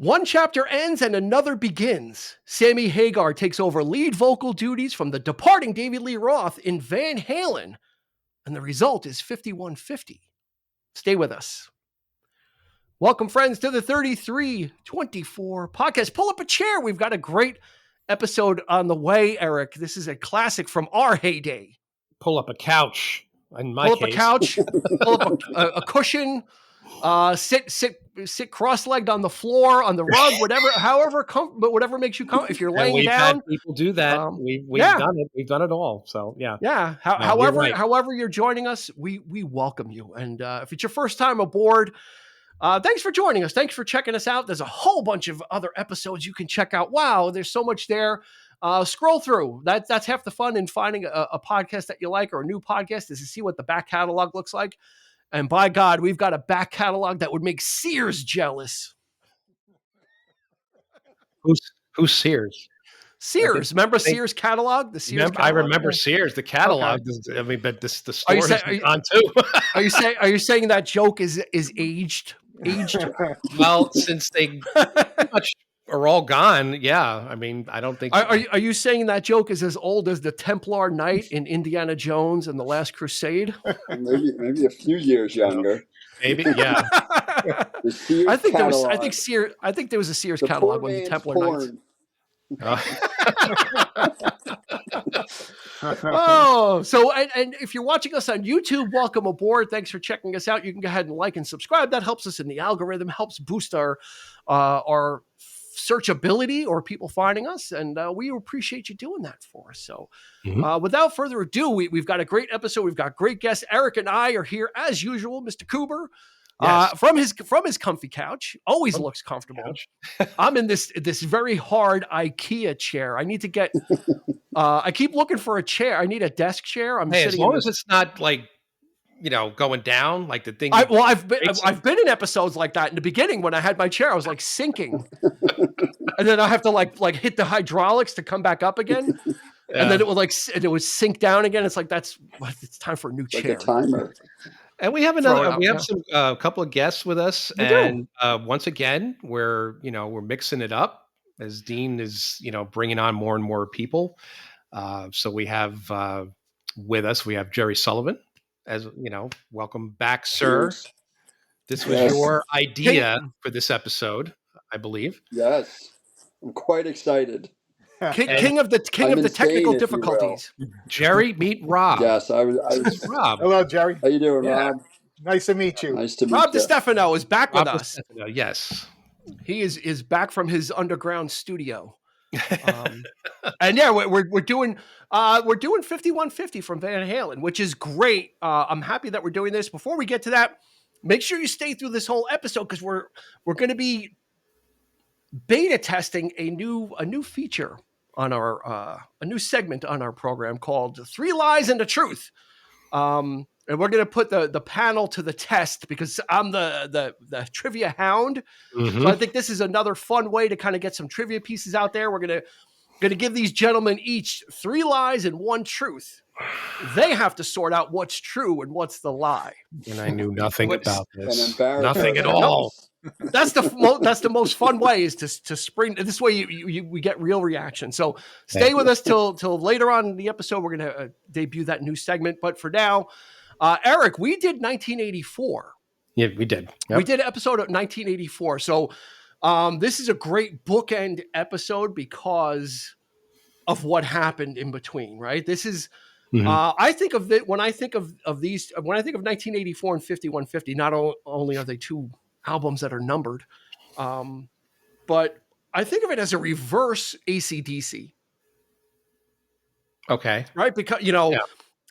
One chapter ends and another begins. Sammy Hagar takes over lead vocal duties from the departing David Lee Roth in Van Halen, and the result is 5150. Stay with us. Welcome, friends, to the 3324 podcast. Pull up a chair. We've got a great episode on the way, Eric. This is a classic from our heyday. Pull up a couch. In my pull case. Up a couch. Pull up a cushion. Sit cross-legged on the floor, on the rug, whatever makes you comfortable. If you're laying down, had people do that. We've done it. We've done it all. So yeah. However you're joining us, we welcome you. And if it's your first time aboard, thanks for joining us. Thanks for checking us out. There's a whole bunch of other episodes you can check out. Wow, there's so much there. Scroll through. That's half the fun in finding a podcast that you like or a new podcast is to see what the back catalog looks like. And by God, we've got a back catalog that would make Sears jealous. Who's Sears? Sears. Remember Sears catalog? The Sears catalog? I remember Sears. The catalog. Okay. I mean, but the store is on too. Are you saying that joke is aged? Well, since they pretty much are all gone, yeah. I mean, I don't think. Are you saying that joke is as old as the Templar Knight in Indiana Jones and the Last Crusade? Maybe a few years younger. Maybe, yeah. I think there was a Sears catalog when the Templar Knights. And if you're watching us on YouTube, welcome aboard. Thanks for checking us out. You can go ahead and like and subscribe. That helps us in the algorithm, helps boost our searchability or people finding us, and we appreciate you doing that for us. So without further ado, we've got a great episode. We've got great guests. Eric and I are here as usual. Mr. Cooper, yes. from his comfy couch, always looks comfortable. I'm in this very hard IKEA chair. I need to get I keep looking for a chair. I need a desk chair. As long as it's not like going down like the thing. I've been in episodes like that in the beginning when I had my chair. I was like sinking, and then I have to like hit the hydraulics to come back up again, and then it would sink down again. It's like it's time for a new chair. A timer. And we have a couple of guests with us, once again we're mixing it up as Dean is bringing on more and more people. So we have with us Jerry Sullivan. As welcome back, sir. Cheers. This was your idea for this episode, I believe. Yes, I'm quite excited. King of the technical difficulties. Jerry, meet Rob. Yes, I was Rob. Hello, Jerry. How you doing, Rob? Nice to meet you. Nice to meet Rob you. DiStefano is back with us. Yes, he is back from his underground studio. And yeah, we're doing 5150 from Van Halen, which is great. I'm happy that we're doing this. Before we get to that, make sure you stay through this whole episode because we're going to be beta testing a new feature on our a new segment on our program called 3 Lies and a Truth. And we're going to put the panel to the test because I'm the trivia hound. Mm-hmm. So I think this is another fun way to kind of get some trivia pieces out there. We're going to give these gentlemen each 3 lies and 1 truth. They have to sort out what's true and what's the lie. And I knew nothing about this. Nothing at all. That's the most fun way is to spring. This way we get real reaction. So stay with us till later on in the episode. We're going to debut that new segment. But for now, Eric, we did 1984. Yeah, we did. Yep. We did an episode of 1984. So this is a great bookend episode because of what happened in between, right? This is, I think of it when I think of 1984 and 5150, not only are they 2 albums that are numbered, but I think of it as a reverse AC/DC. Okay. Right? Because,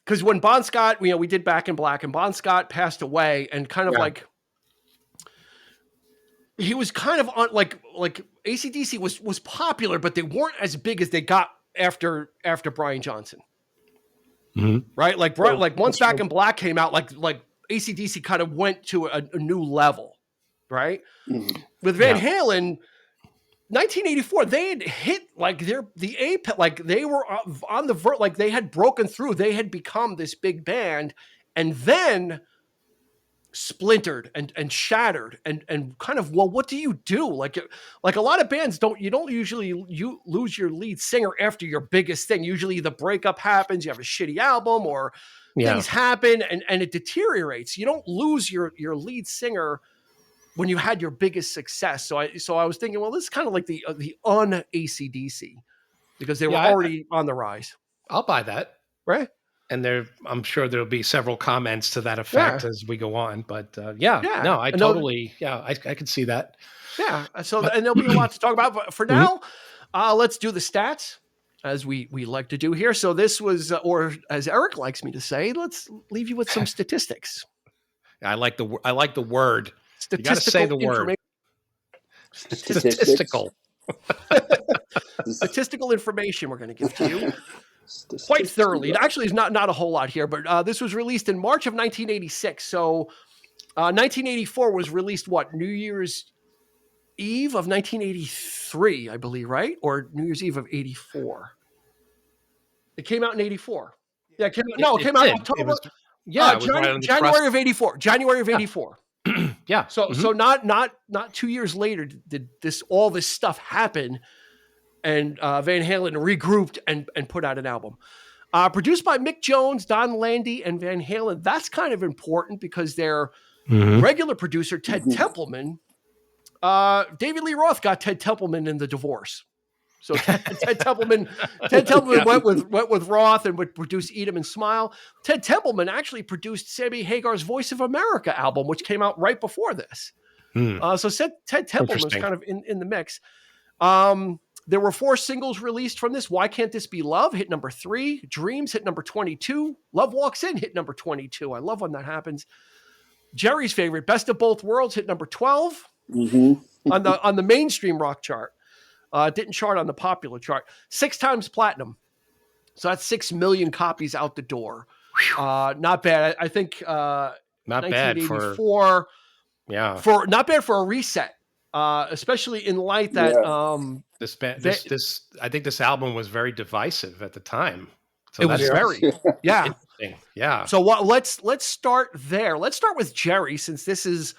because when Bon Scott, we did Back in Black and Bon Scott passed away and kind of like, he was kind of on like AC/DC was popular, but they weren't as big as they got after Brian Johnson. Mm-hmm. Right? Like once Back in Black came out, like AC/DC kind of went to a new level, right? Mm-hmm. With Van Halen, 1984, they had hit like the apex, like they were on the verge, like they had broken through, they had become this big band, and then splintered and shattered and kind of, well, what do you do? Like a lot of bands you don't usually lose your lead singer after your biggest thing. Usually the breakup happens, you have a shitty album, or things happen and it deteriorates. You don't lose your lead singer when you had your biggest success. So I was thinking, well, this is kind of like the AC/DC, because they were already on the rise. I'll buy that. Right. And I'm sure there'll be several comments to that effect as we go on. But I could see that. Yeah. So and there'll be a lot to talk about. But for now, let's do the stats, as we like to do here. So this was, or as Eric likes me to say, let's leave you with some statistics. I like the word. Statistical, you gotta say the word. Statistical. Statistical information we're going to give to you quite thoroughly. Actually, it's not a whole lot here, but this was released in March of 1986. So 1984 was released, New Year's Eve of 1983, I believe, right? Or New Year's Eve of 84. It came out in 84. Yeah, it came out in October. January of 84. January of 84. Yeah. So not 2 years later did all this stuff happen, and Van Halen regrouped and put out an album. Produced by Mick Jones, Don Landy, and Van Halen. That's kind of important because their regular producer, Ted Templeman, David Lee Roth got Ted Templeman in the divorce. So Ted Templeman went with Roth and would produce Eat 'Em and Smile. Ted Templeman actually produced Sammy Hagar's Voice of America album, which came out right before this. So Ted Templeman was kind of in the mix. There were 4 singles released from this. Why Can't This Be Love hit number 3. Dreams hit number 22. Love Walks In hit number 22. I love when that happens. Jerry's favorite, Best of Both Worlds, hit number 12 on the mainstream rock chart. Didn't chart on the popular chart. 6 times platinum. So that's 6 million copies out the door. Not bad. I think not bad for not bad for a reset. Especially in light that I think this album was very divisive at the time. So it was very interesting. Yeah. So let's start there. Let's start with Jerry, since this is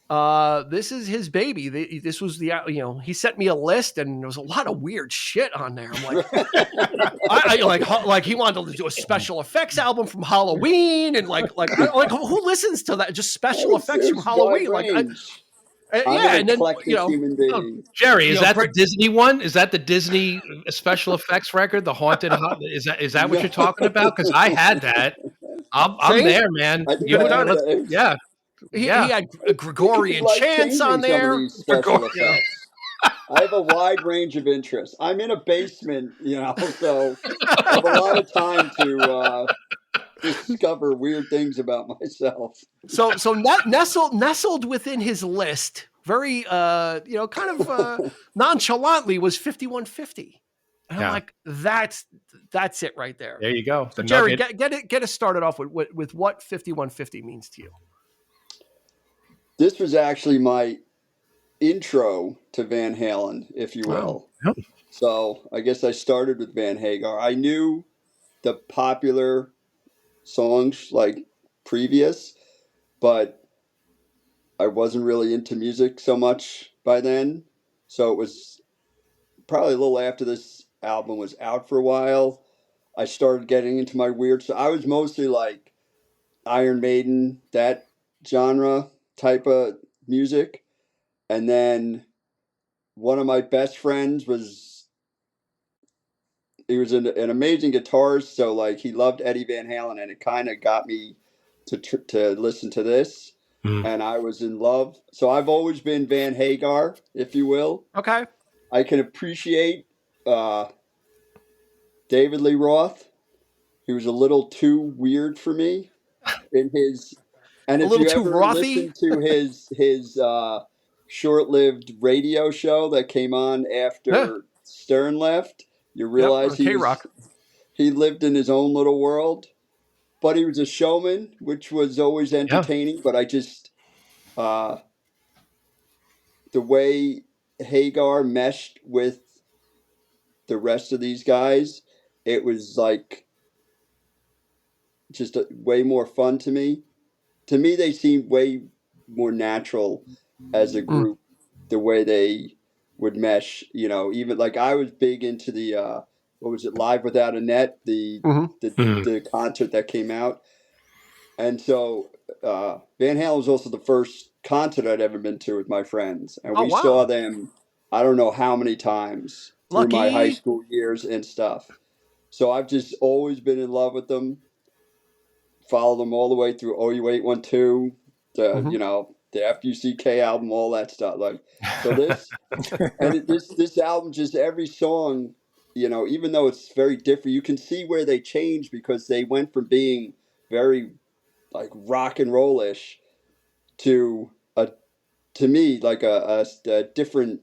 his baby. This was he sent me a list and there was a lot of weird shit on there. I'm like, I he wanted to do a special effects album from Halloween, and like who listens to that? Just special effects from Halloween, and then human being. Jerry, is that the Disney one? Is that the Disney special effects record, the haunted? Is that what you're talking about? Because I had that. I'm there, man. Yeah. He had Gregorian chants on there. I have a wide range of interests. I'm in a basement, so I have a lot of time to discover weird things about myself. So nestled within his list, very kind of nonchalantly, was 5150. And I'm like, that's it right there. There you go. So Jerry, get us started off with what 5150 means to you. This was actually my intro to Van Halen, if you will. Wow. So I guess I started with Van Hagar. I knew the popular songs like previous, but I wasn't really into music so much by then. So it was probably a little after this album was out for a while. I started getting into my weird. So I was mostly like Iron Maiden, that genre type of music. And then one of my best friends he was an amazing guitarist, so like he loved Eddie Van Halen, and it kind of got me to listen to this, and I was in love. So I've always been Van Hagar, if you will. Okay. I can appreciate David Lee Roth. He was a little too weird for me in his. And if you ever listen to his short-lived radio show that came on after Stern left, you realize he lived in his own little world. But he was a showman, which was always entertaining. But I just the way Hagar meshed with the rest of these guys, it was like just way more fun to me to me they seem way more natural as a Mm. group, the way they would mesh. You know, even like I was big into the what was it, Live Without a Net, Mhm. the concert that came out, and so Van Halen was also the first concert I'd ever been to with my friends, and Oh, we saw wow. them I don't know how many times through my high Lucky. school years and stuff. So I've just always been in love with them. Followed them all the way through OU 812, the Mhm. the FUCK album, all that stuff. Like so this this album, just every song, even though it's very different, you can see where they changed because they went from being very like rock and rollish to a to me like a different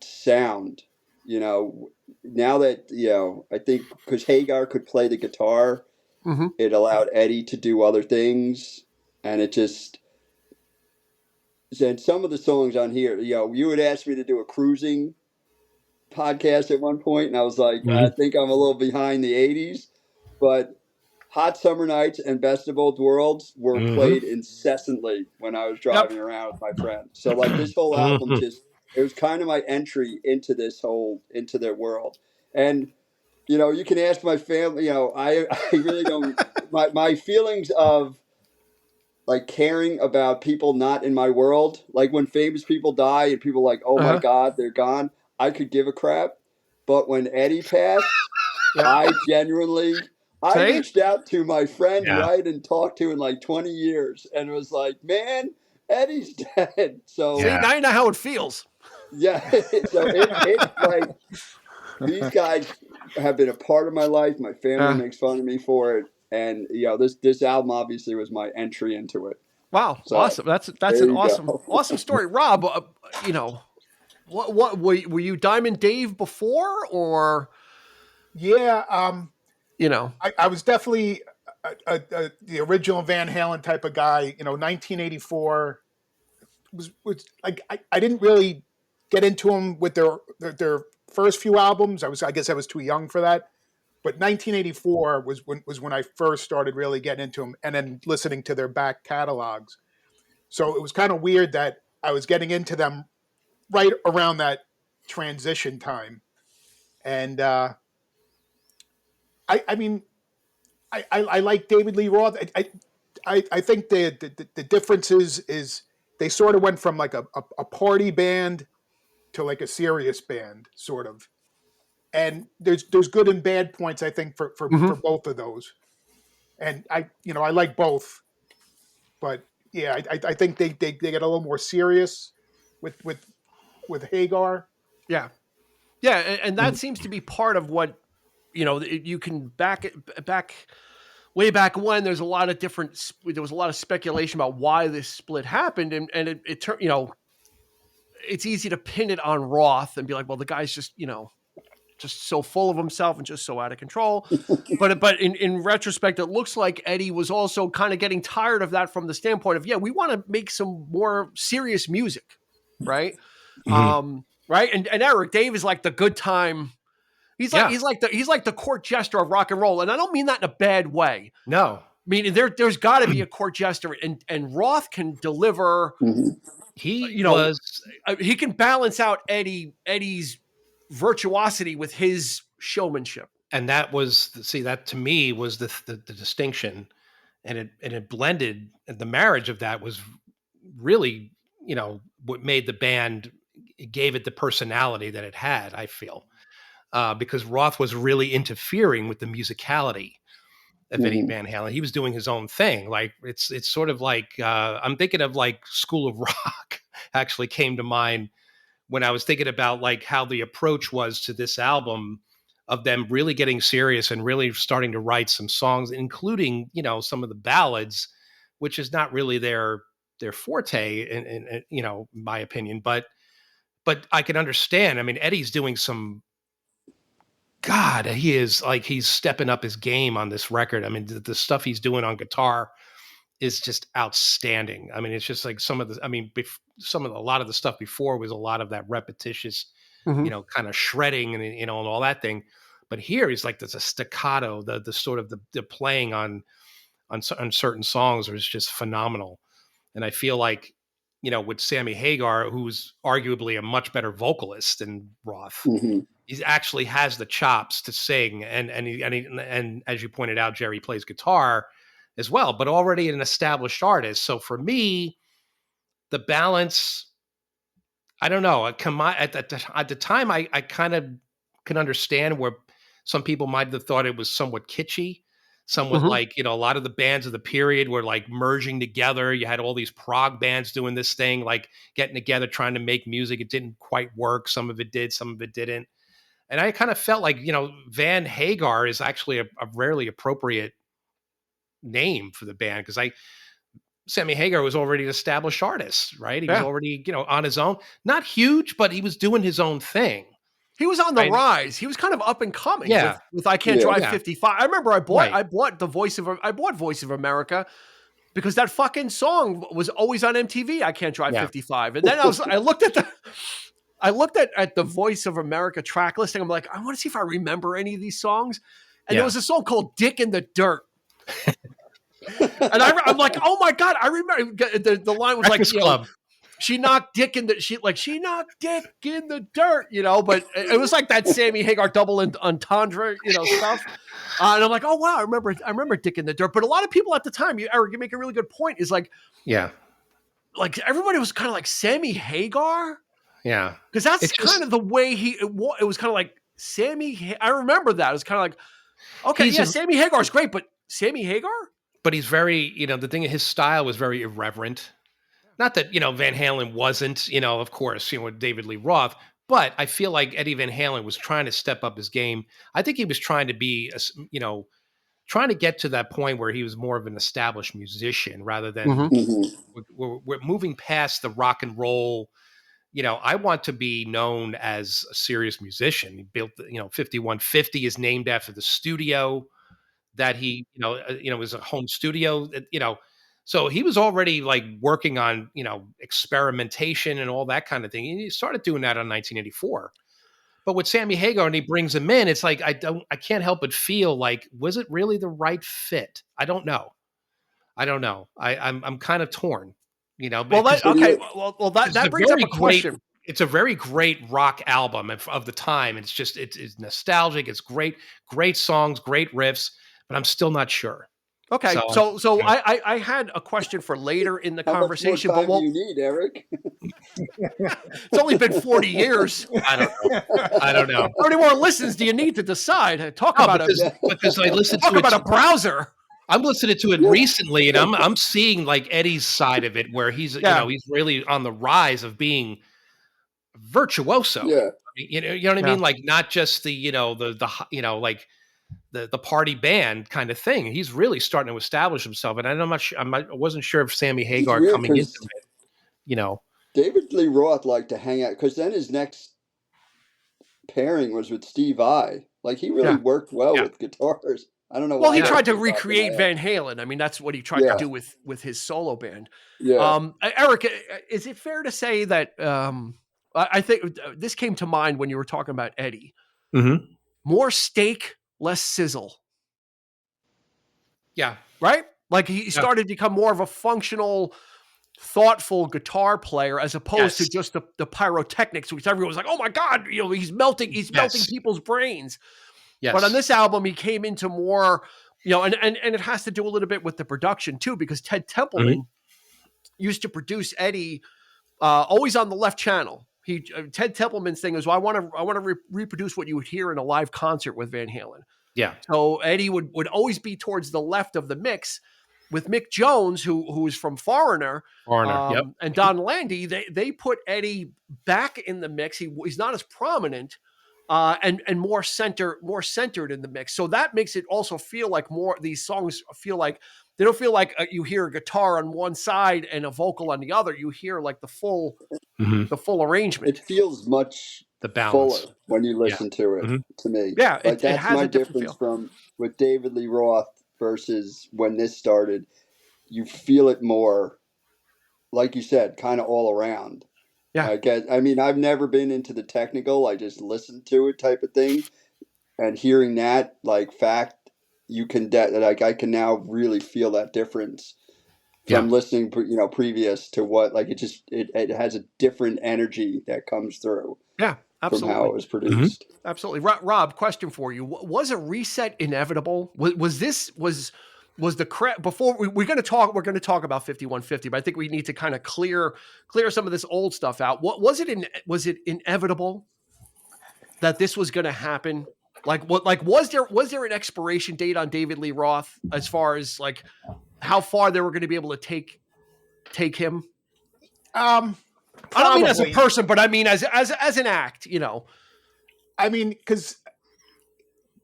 sound. You know, now that I think because Hagar could play the guitar, Mhm. it allowed Eddie to do other things, and it just and some of the songs on here, you would ask me to do a cruising podcast at one point, and I was like, I Mhm. think I'm a little behind the '80s, but Hot Summer Nights and Best of Both Worlds were Mhm. played incessantly when I was Yep. driving around with my friends. So like this whole album Mhm. just it was kind of my entry into their world. And you can ask my family, I really don't my feelings of like caring about people not in my world. Like when famous people die and people are like, oh my Uh-huh. God, they're gone. I could give a crap. But when Eddie passed, Yep. I genuinely, I See? reached out to my friend who Yeah. I hadn't talked to in like 20 years and was like, man, Eddie's dead. So See, Yeah. now you know how it feels. yeah, so it like these guys have been a part of my life. My family Yeah. makes fun of me for it. And this album obviously was my entry into it. Wow, So awesome. That's there an you awesome go. awesome story. Rob, you know, what were you Diamond Dave before or, Yeah, you know? I was definitely the original Van Halen type of guy. 1984 was like I didn't really get into them with their first few albums. I guess I was too young for that. But 1984 was when I first started really getting into them, and then listening to their back catalogs. So it was kind of weird that I was getting into them right around that transition time. And I mean, I like David Lee Roth. I think the difference is they sort of went from like a party band to like a serious band, sort of. And there's good and bad points, I think, for Mhm. both of those. And I like both, but yeah, I think they get a little more serious with Hagar. Yeah. Yeah, and that And seems to be part of what, you can back way back when there's a lot of there was a lot of speculation about why this split happened, and it turned, it's easy to pin it on Roth and be like, well, the guy's just, just so full of himself and just so out of control. But in retrospect, it looks like Eddie was also kind of getting tired of that from the standpoint of, yeah, we want to make some more serious music, right? Mhm. Right. And Eric Dave is like the good time. Yeah. He's like the court jester of rock and roll, and I don't mean that in a bad way. No. Meaning there's got to be a court jester, and Roth can deliver. Mhm. He You know, was he can balance out Eddie's virtuosity with his showmanship. and that was see that to me was the distinction, and it blended, and the marriage of that was really, what made the band, it gave it the personality that it had, I feel. Because Roth was really interfering with the musicality of Eddie Mhm. Van Halen. He was doing his own thing. Like it's sort of like, I'm thinking of like School of Rock actually came to mind when I was thinking about like how the approach was to this album, of them really getting serious and really starting to write some songs, including, some of the ballads, which is not really their forte in my opinion. But I can understand. I mean, Eddie's doing some, God, he is like, he's stepping up his game on this record. I mean, the stuff he's doing on guitar is just outstanding. I mean, it's just like a lot of the stuff before was a lot of that repetitious, Mhm. kind of shredding and all that thing. But here he's like, there's a staccato, the sort of the playing on on certain songs was just phenomenal. And I feel like, with Sammy Hagar, who's arguably a much better vocalist than Roth, Mm-hmm. he actually has the chops to sing. And as you pointed out, Jerry plays guitar as well, but already an established artist. So for me, the balance, I don't know. At the time, I kind of can understand where some people might have thought it was somewhat kitschy, somewhat Mhm. like, a lot of the bands of the period were like merging together. You had all these prog bands doing this thing, like getting together, trying to make music. It didn't quite work. Some of it did, some of it didn't. And I kind of felt like, Van Hagar is actually a rarely appropriate name for the band, because Sammy Hagar was already an established artist, right? He was Yeah. already, on his own, not huge, but he was doing his own thing. He was on the Right? rise. He was kind of up and coming Yeah. with I Can't Yeah. Drive Yeah. 55. I remember I Right. bought Voice of America because that fucking song was always on MTV. I Can't Drive Yeah. 55. And then I looked at the Voice of America track listing. I'm like, I want to see if I remember any of these songs. And there was a song called Dick in the Dirt. And I'm like, oh my God, I remember the line was Breakfast like, Club. she knocked Dick in the dirt, but it was like that Sammy Hagar double entendre, stuff. And I'm like, oh wow, I remember Dick in the Dirt. But a lot of people at the time, Eric, you make a really good point, is like everybody was kind of like Sammy Hagar. Yeah. Because that's kind of the way it was kind of like Sammy. I remember that. It was kind of like, okay, yeah, Sammy Hagar's great, but Sammy Hagar? But he's very, the thing, his style was very irreverent. Not that, Van Halen wasn't, of course, with David Lee Roth, but I feel like Eddie Van Halen was trying to step up his game. I think he was trying to be, trying to get to that point where he was more of an established musician rather than we're moving past the rock and roll. I want to be known as a serious musician. He built, 5150 is named after the studio that he, was a home studio, so he was already like working on, experimentation and all that kind of thing. And he started doing that on 1984. But with Sammy Hagar and he brings him in, it's like, I can't help but feel like, was it really the right fit? I don't know. I'm kind of torn, Well, that brings up a question. It's a very great rock album of the time. It's just, it's nostalgic. It's great songs, great riffs, but I'm still not sure. Okay, so I had a question for later in the conversation, but what do you need, Eric? It's only been 40 years. I don't know. How many more listens do you need to decide? Because I listened to a browser. I'm listening to it recently, and I'm seeing like Eddie's side of it, where he's he's really on the rise of being virtuoso. Yeah, you know what I mean? Like not just the like the party band kind of thing. He's really starting to establish himself, and I wasn't sure if Sammy Hagar coming into it. David Lee Roth liked to hang out because then his next pairing was with Steve Vai. Like he really worked well with guitars. I don't know. Well, he tried to recreate Van Halen. I mean, that's what he tried to do with his solo band. Yeah. Eric, is it fair to say that I think this came to mind when you were talking about Eddie? Mm-hmm. More steak, less sizzle. Yeah. Right? Like he started to become more of a functional, thoughtful guitar player as opposed to just the pyrotechnics, which everyone was like, oh my God, he's melting people's brains. Yes. But on this album, he came into more, and it has to do a little bit with the production too, because Ted Templeman used to produce Eddie always on the left channel. Ted Templeman's thing is, well, I want to reproduce what you would hear in a live concert with Van Halen. Yeah. So Eddie would always be towards the left of the mix, with Mick Jones, who is from Foreigner, and Don Landy. They put Eddie back in the mix. He's not as prominent. And more centered in the mix. So that makes it also feel like these songs feel like they don't feel like you hear a guitar on one side and a vocal on the other. You hear like the full arrangement. It feels much the balance fuller when you listen to it. To me, yeah, like that's my difference from with David Lee Roth versus when this started. You feel it more, like you said, kind of all around. Yeah. I mean, I've never been into the technical. I just listened to it type of thing. And hearing that, like, fact you can like I can now really feel that difference Yeah. from listening, previous to what, like, it has a different energy that comes through Yeah, from how absolutely. it was Mhm. produced. Absolutely. Rob, question for you. Was a reset inevitable? Was this was the before we're going to talk about 5150, but I think we need to kind of clear some of this old stuff out. What was it inevitable that this was going to happen? Like was there an expiration date on David Lee Roth as far as like how far they were going to be able to take him? I don't mean as a Probably. person, but I mean as an act, you know. I mean, because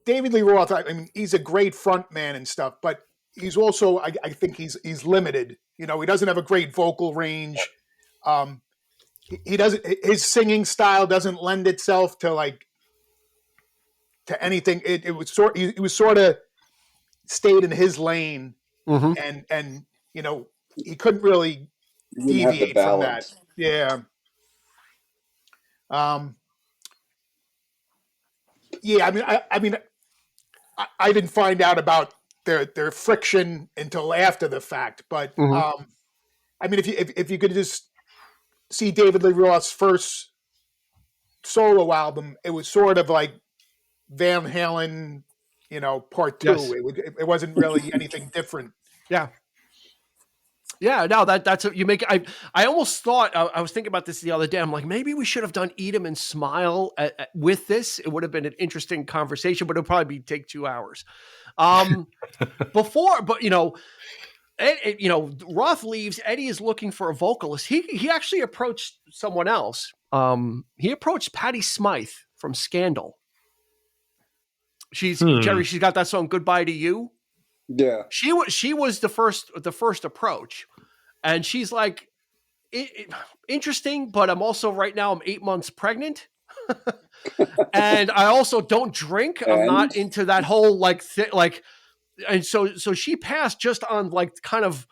David Lee Roth, I mean, he's a great front man and stuff, but he's also, I think he's limited. You know, he doesn't have a great vocal range. Um, he doesn't. His singing style doesn't lend itself to anything. It was he was sort of stayed in his lane, Mm-hmm. and he couldn't really You wouldn't have the deviate from that. balance. Yeah. Um, yeah. I didn't find out about their friction until after the fact, but Mm-hmm. I mean, if you could just see David Lee Roth's first solo album, it was sort of like Van Halen, part two. Yes. It wasn't really anything different. Yeah. Yeah, no, that's you make. I almost thought I was thinking about this the other day. I'm like, maybe we should have done Eat 'Em and Smile with this. It would have been an interesting conversation, but it'll probably take 2 hours. Before, but Roth leaves. Eddie is looking for a vocalist. He actually approached someone else. He approached Patti Smythe from Scandal. Jerry. She's got that song "Goodbye to You." Yeah. She was the first approach. And she's like, interesting, but I'm also right now I'm 8 months pregnant. And I also don't drink. I'm And not into that whole and so she passed just on like kind of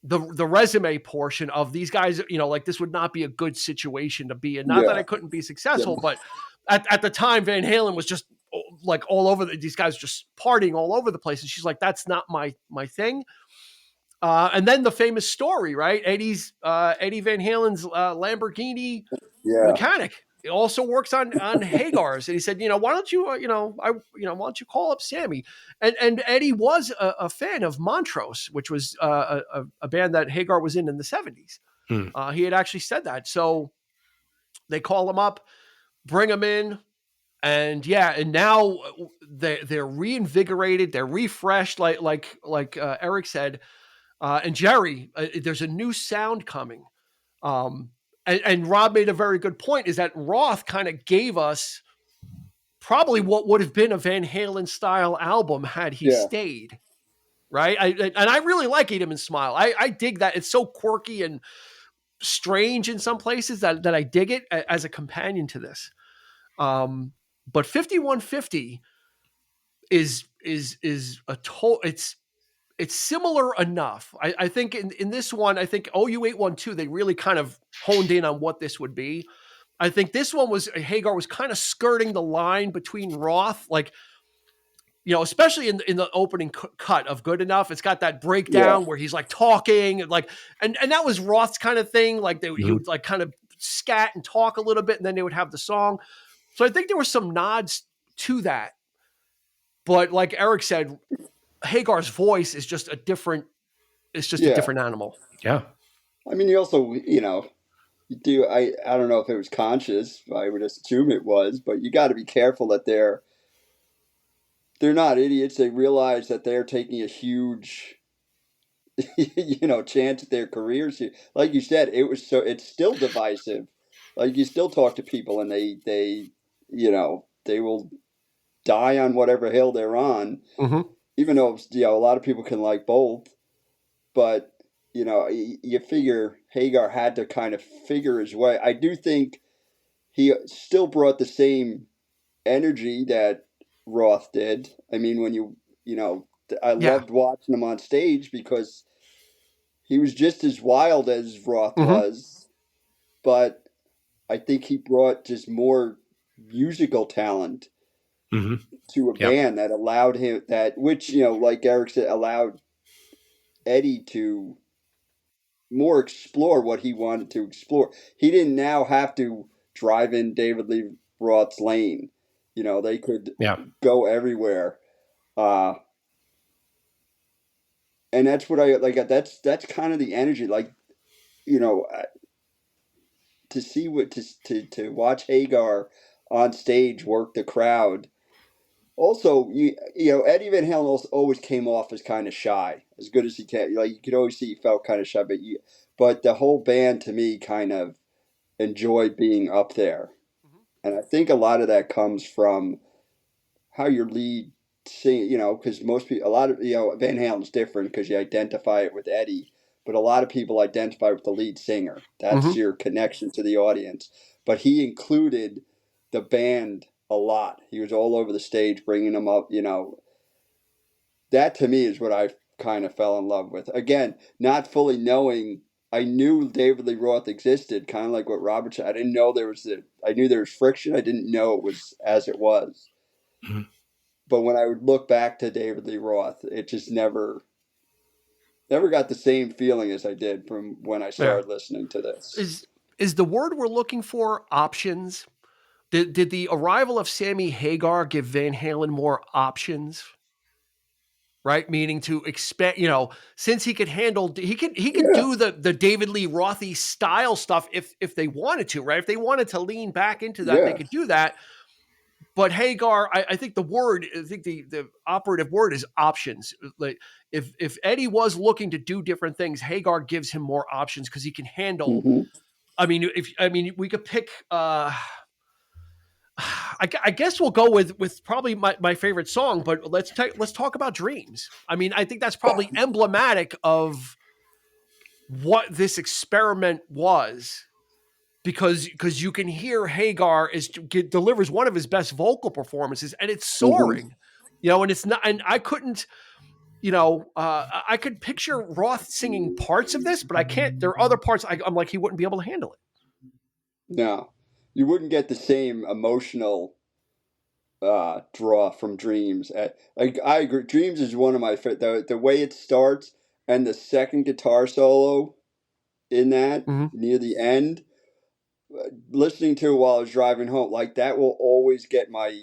the resume portion of these guys, like this would not be a good situation to be in. Not that yeah, I couldn't be yeah, successful, but at the time Van Halen was just like all over these guys just partying all over the place. And she's like, that's not my thing. And then the famous story, right? Eddie Van Halen's Lamborghini yeah, mechanic. He also works on Hagar's, and he said, why don't you, why don't you call up Sammy? And Eddie was a fan of Montrose, which was a band that Hagar was in the 70s. He had actually said that, so they call him up, bring him in, and now they're reinvigorated, they're refreshed, like Eric said. And Jerry, there's a new sound coming. And Rob made a very good point, is that Roth kind of gave us probably what would have been a Van Halen style album had he yeah. stayed. Right. And I really like Eat 'Em and Smile. I dig that. It's so quirky and strange in some places that I dig it as a companion to this. But 5150 is a total, it's similar enough. I think in this one, I think OU812, they really kind of honed in on what this would be. I think this one was Hagar was kind of skirting the line between Roth, like, especially in the opening cut of Good Enough. It's got that breakdown where he's like talking and that was Roth's kind of thing. Like he would like kind of scat and talk a little bit, and then they would have the song. So I think there were some nods to that. But like Eric said, Hagar's voice is just a different animal. Yeah. I mean, you also, you do. I don't know if it was conscious. I would assume it was, but you got to be careful that they're not idiots. They realize that they're taking a huge, chance at their careers here. Like you said, it's still divisive. Like, you still talk to people and they will die on whatever hill they're on. Mm-hmm. Even though, a lot of people can like both, but you figure Hagar had to kind of figure his way. I do think he still brought the same energy that Roth did. I mean, I loved watching him on stage because he was just as wild as Roth was, but I think he brought just more musical talent Hmm. to a Yep. band that allowed him that, which, like Eric said, allowed Eddie to more explore what he wanted to explore. He didn't now have to drive in David Lee Roth's lane. They could Yeah. go everywhere. Uh, and that's what I like. That's kind of the energy. Like, you know, to see to watch Hagar on stage work the crowd. Also, Eddie Van Halen always came off as kind of shy, as good as he can. Like, you could always see he felt kind of shy, but the whole band to me kind of enjoyed being up there, Mhm. and I think a lot of that comes from how your lead sing. Because most people, a lot of Van Halen's different because you identify it with Eddie, but a lot of people identify with the lead singer. That's Mhm. your connection to the audience. But he included the band a lot. He was all over the stage, bringing them up. That to me is what I kind of fell in love with. Again, not fully knowing. I knew David Lee Roth existed, kind of like what Robert said. I didn't know I knew there was friction. I didn't know it was as it was. Mhm. But when I would look back to David Lee Roth, it just never got the same feeling as I did from when I Yeah. started listening to this. Is the word we're looking for options? Did the arrival of Sammy Hagar give Van Halen more options? Right? Meaning to expect, since he could handle, he could Yeah. do the David Lee Rothy style stuff if they wanted to, right? If they wanted to lean back into that, they Yeah. could do that. But Hagar, I think the operative word is options. Like if Eddie was looking to do different things, Hagar gives him more options because he can handle. Hmm. I mean, we could pick. I guess we'll go with probably my favorite song, but let's talk about Dreams. I mean, I think that's probably emblematic of what this experiment was because you can hear Hagar delivers one of his best vocal performances, and it's Hmm. soaring, and it's not. And I couldn't, I could picture Roth singing parts of this, but I can't. There are other parts I'm like he wouldn't be able to handle it. No, you wouldn't get the same emotional draw from Dreams. I agree. Dreams is one of my the way it starts and the second guitar solo in that Mm-hmm. near the end. Listening to it while I was driving home, like that will always get my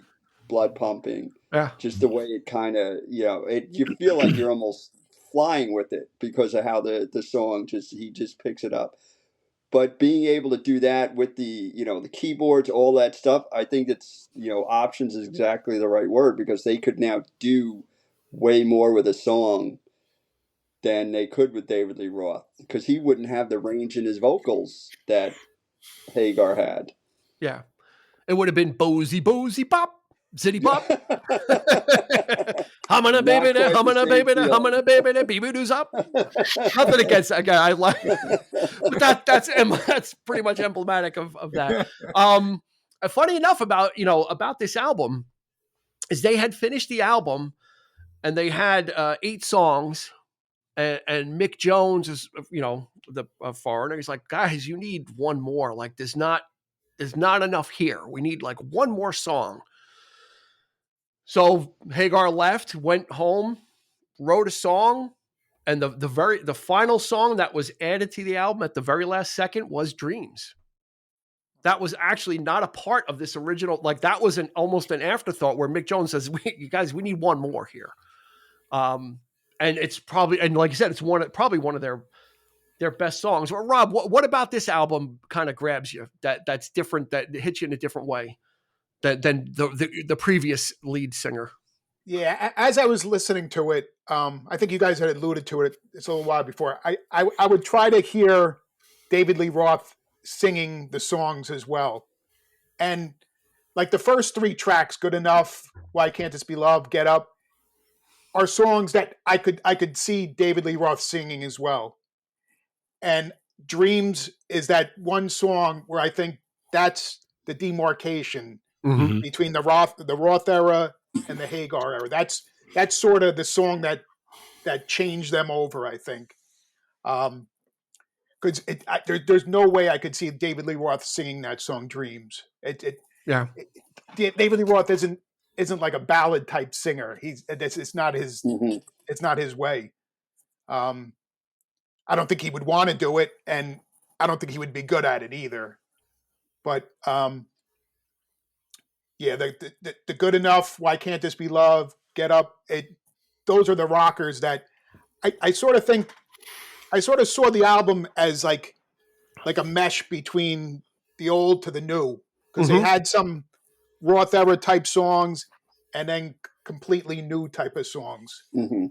blood pumping. Yeah, Just the way it kind of, you feel like you're almost flying with it because of how the song he just picks it up. But being able to do that with the keyboards, all that stuff, I think it's, options is exactly the right word because they could now do way more with a song than they could with David Lee Roth because he wouldn't have the range in his vocals that Hagar had. yeah. It would have been Bozy Pop, Zitty Pop. Humming Not baby, quite the humming same baby, feeling. humming baby, baby doos up. Nothing against that guy. I like, but that's pretty much emblematic of that. Um, Funny enough about this album is they had finished the album and they had 8 songs, and Mick Jones is the foreigner. He's like, guys, you need one more. Like, there's not enough here. We need like one more song. So Hagar left, went home, wrote a song, and the final song that was added to the album at the very last second was Dreams. That was actually not a part of this original. Like that was almost an afterthought where Mick Jones says, "You guys, we need one more here." Um, and it's probably, and like you said, it's probably one of their best songs. Or Rob, what about this album kind of grabs you that's different, that hits you in a different way than the previous lead singer? Yeah, as I was listening to it, I think you guys had alluded to it. It's a little while before. I would try to hear David Lee Roth singing the songs as well, and like the first 3 tracks, "Good Enough," "Why Can't This Be Love," "Get Up," are songs that I could see David Lee Roth singing as well. And "Dreams" is that one song where I think that's the demarcation Mm-hmm. Hmm. between the Roth era and the Hagar era. That's sort of the song that changed them over, I think. Because there's no way I could see David Lee Roth singing that song "Dreams." Yeah. David Lee Roth isn't like a ballad type singer. It's not his Hmm. it's not his way. Um, I don't think he would want to do it, and I don't think he would be good at it either. But yeah, the good enough. Why can't this be love? Get up. Those are the rockers that I sort of think. I sort of saw the album as like a mesh between the old to the new, because they Mhm. had some Roth era type songs and then completely new type of songs. Hmm.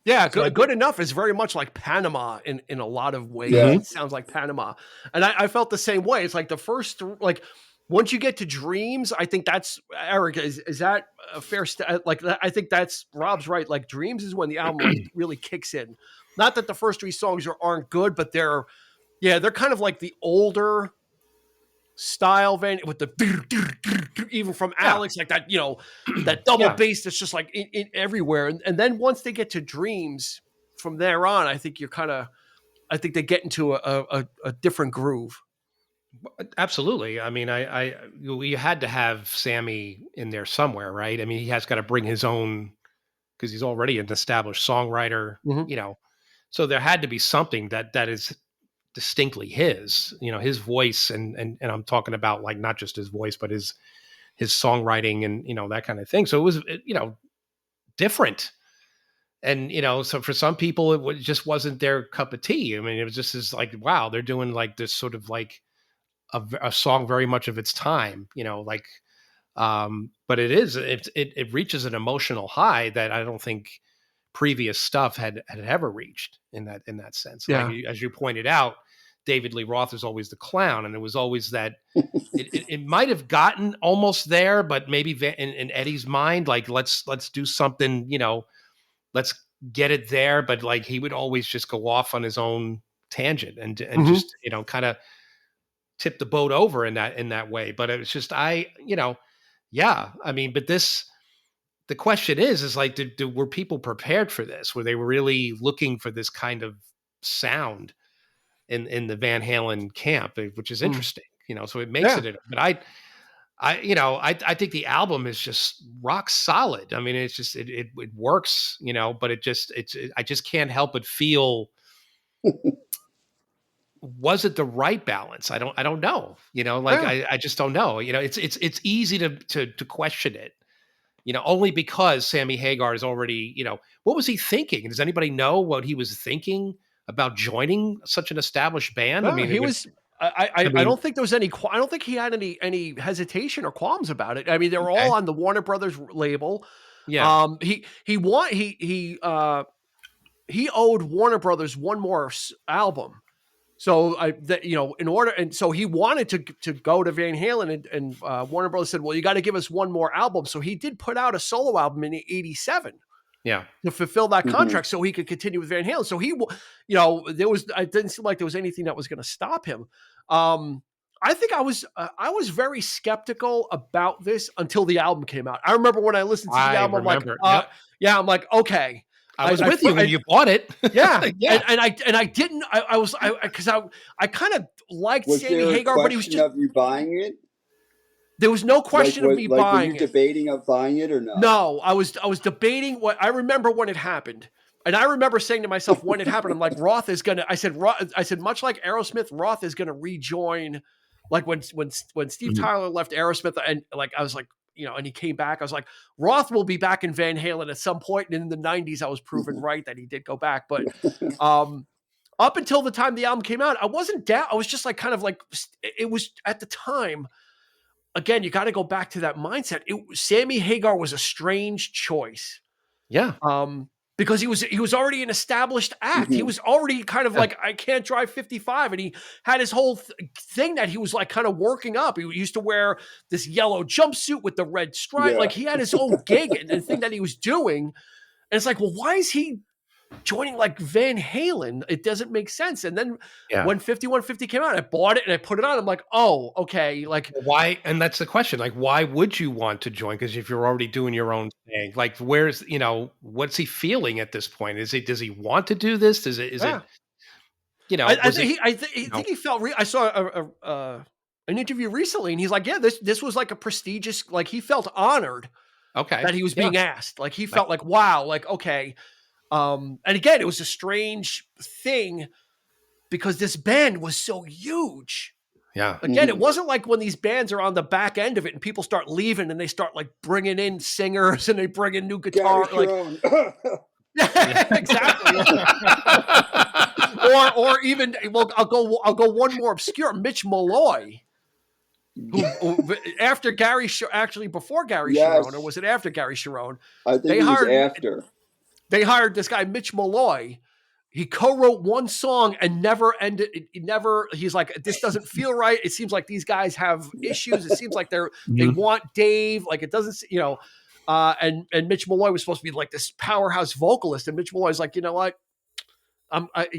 Yeah, So I good enough is very much like Panama in a lot of ways. Yeah. It sounds like Panama, and I felt the same way. It's like the first like once you get to Dreams, I think that's Eric. Is that a fair like I think that's Rob's right. Like Dreams is when the album like really kicks in. Not that the first three songs aren't good, but they're kind of like the older style Van with the even from Yeah. Alex, like that, that double Yeah. bass that's just like in everywhere. And then once they get to Dreams, from there on, I think I think they get into a different groove. Absolutely. I mean, we had to have Sammy in there somewhere, right? I mean, he has got to bring his own because he's already an established songwriter, Mhm. So there had to be something that is distinctly his, his voice, and I'm talking about like not just his voice, but his songwriting and that kind of thing. So it was different. And so for some people just wasn't their cup of tea. I mean, it was just as like, wow, they're doing like this sort of like a song very much of its time, like but it reaches an emotional high that I don't think previous stuff had ever reached in that sense. Like Yeah. as you pointed out, David Lee Roth is always the clown, and it was always that it might have gotten almost there, but maybe in Eddie's mind, like let's do something, let's get it there. But like he would always just go off on his own tangent and Mhm. just kind of tip the boat over in that way. But it was just yeah. I mean, but the question is like, were people prepared for this? Were they really looking for this kind of sound in the Van Halen camp, which is Mm. interesting, so it makes Yeah. it, but I think the album is just rock solid. I mean, it's just, it works, but I just can't help but feel, was it the right balance? I don't know, like Yeah. I just don't know, it's easy to question it, only because Sammy Hagar is already, what was he thinking? Does anybody know what he was thinking about joining such an established band? I No, mean, it he would, was. I I mean, don't think there was any. I don't think he had any hesitation or qualms about it. I mean, they were all okay. on the Warner Brothers label. Yeah. He owed Warner Brothers one more album. So in order, and so he wanted to go to Van Halen, and Warner Brothers said, "Well, you got to give us one more album." So he did put out a solo album in '87 Yeah. to fulfill that Hmm. contract, so he could continue with Van Halen. So it didn't seem like there was anything that was going to stop him. I think I was very skeptical about this until the album came out. I remember when I listened to the I album, I'm like, remember. Yep. yeah, I'm like, okay. I was with you when I you bought it. Yeah, Yeah. and I didn't. I was because I kind of liked Was Sammy there a Hagar, but he was question just of you buying it? there was no question of me Like, were you buying it. debating of buying it or not? No, I was debating what I remember when it happened. And I remember saying to myself when it happened, I'm like, Roth is gonna. I said, much like Aerosmith, Roth is gonna rejoin. Like when Steve Mhm. Tyler left Aerosmith, and like I was like, and he came back. I was like, Roth will be back in Van Halen at some point. And in the '90s, I was proven right that he did go back. But up until the time the album came out, I wasn't down. I was just like kind of like it was at the time. Again, you got to go back to that mindset. Sammy Hagar was a strange choice, Yeah. because he was already an established act. He Hmm. was already kind of Yeah. like, I can't drive 55, and he had his whole thing that he was like kind of working up. He used to wear this yellow jumpsuit with the red stripe. Yeah. Like he had his own gig and thing that he was doing. And it's like, well, why is he joining like Van Halen? It doesn't make sense. And then Yeah. when 5150 came out, I bought it and I put it on. I'm like, oh, okay. Like, Why? And that's the question. Like, why would you want to join? Because if you're already doing your own thing, like, what's he feeling at this point? Does he want to do this? Is yeah. it, I was it, think I think he felt. I saw an interview recently, and he's like, "Yeah, this was like a prestigious. Like he felt honored Okay. that he was Yeah. being asked. Like he Like, felt like, wow, like, okay. And again, it was a strange thing because this band was so huge. yeah. Again, it wasn't like when these bands are on the back end of it and people start leaving and they start like bringing in singers and they bring in new Gary guitar. Like, Sharon. yeah, exactly. or even, well, I'll go one more obscure. Mitch Malloy, who after Gary, actually before Gary Sharon, or Yes, was it after Gary Sharon? I think They it was hired after. they hired this guy Mitch Malloy. He co-wrote one song and never ended. It never. He's like, this doesn't feel right. It seems like these guys have issues. It seems like they Mhm. want Dave. Like it doesn't, you know. And Mitch Malloy was supposed to be like this powerhouse vocalist, and Mitch Malloy's like, you know what?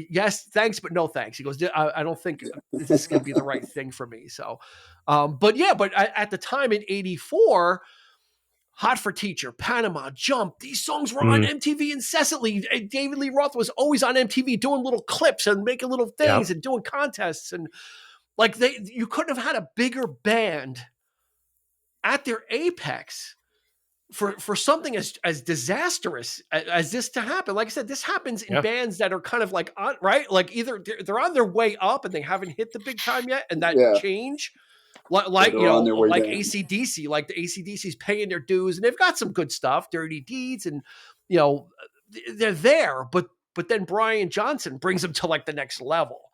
Yes, thanks, but no thanks. He goes, I don't think this is going to be the right thing for me. So, but yeah, but at the time in '84. Hot for Teacher, Panama, Jump. These songs were on Mm. MTV incessantly. David Lee Roth was always on MTV doing little clips and making little Yeah. things and doing contests. And like you couldn't have had a bigger band at their apex for something as disastrous as this to happen. Like I said, this happens in Yeah. bands that are kind of like, right? Like either they're on their way up and they haven't hit the big time yet, and that Yeah, change or like they're on their way like down. AC/DC, like the AC/DC's paying their dues, and they've got some good stuff, Dirty Deeds, and you know they're there. But then Brian Johnson brings them to like the next level.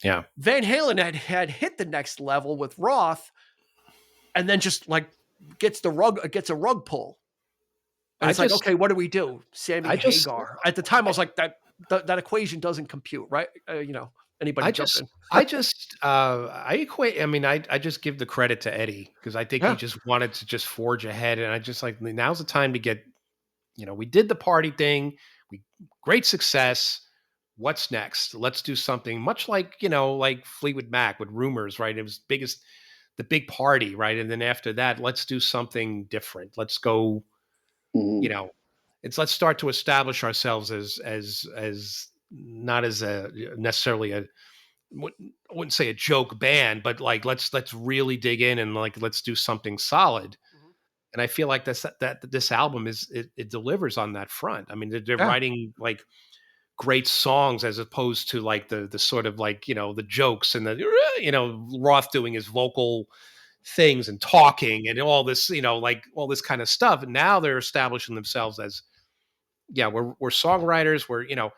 Yeah. Van Halen had hit the next level with Roth, and then just like gets a rug pull, and I it's like, just, okay, what do we do? Sammy I just, Hagar. At the time, I was like, that equation doesn't compute, right? Anybody I jump just, in? I equate. I mean, I just give the credit to Eddie because I think he Yeah. just wanted to just forge ahead, and I just like now's the time to get. We did the party thing. Great success. What's next? Let's do something much like like Fleetwood Mac with Rumors, right? It was the big party, right? And then after that, let's do something different. Let's go. You Mhm. know, let's start to establish ourselves as not as a necessarily a I wouldn't say a joke band, but like let's really dig in and like let's do something solid. Mhm. And I feel like that this album it delivers on that front. I mean, they're Yeah. writing like great songs as opposed to like the sort of like the jokes and the Roth doing his vocal things and talking and all this like all this kind of stuff. And now they're establishing themselves as we're songwriters.